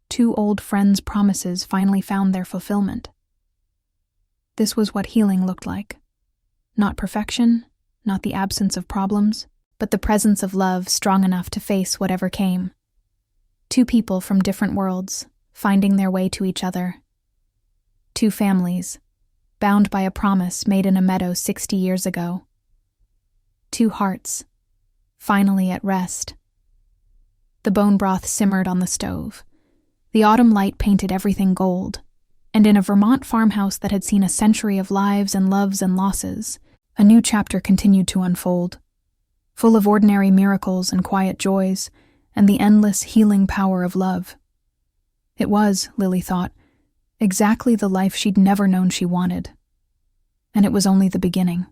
2 old friends' promises finally found their fulfillment. This was what healing looked like. Not perfection, not the absence of problems, but the presence of love strong enough to face whatever came. 2 people from different worlds, finding their way to each other. 2 families, bound by a promise made in a meadow 60 years ago. 2 hearts, finally at rest. The bone broth simmered on the stove. The autumn light painted everything gold, and in a Vermont farmhouse that had seen a century of lives and loves and losses, a new chapter continued to unfold, full of ordinary miracles and quiet joys, and the endless healing power of love. It was, Lily thought, exactly the life she'd never known she wanted. And it was only the beginning.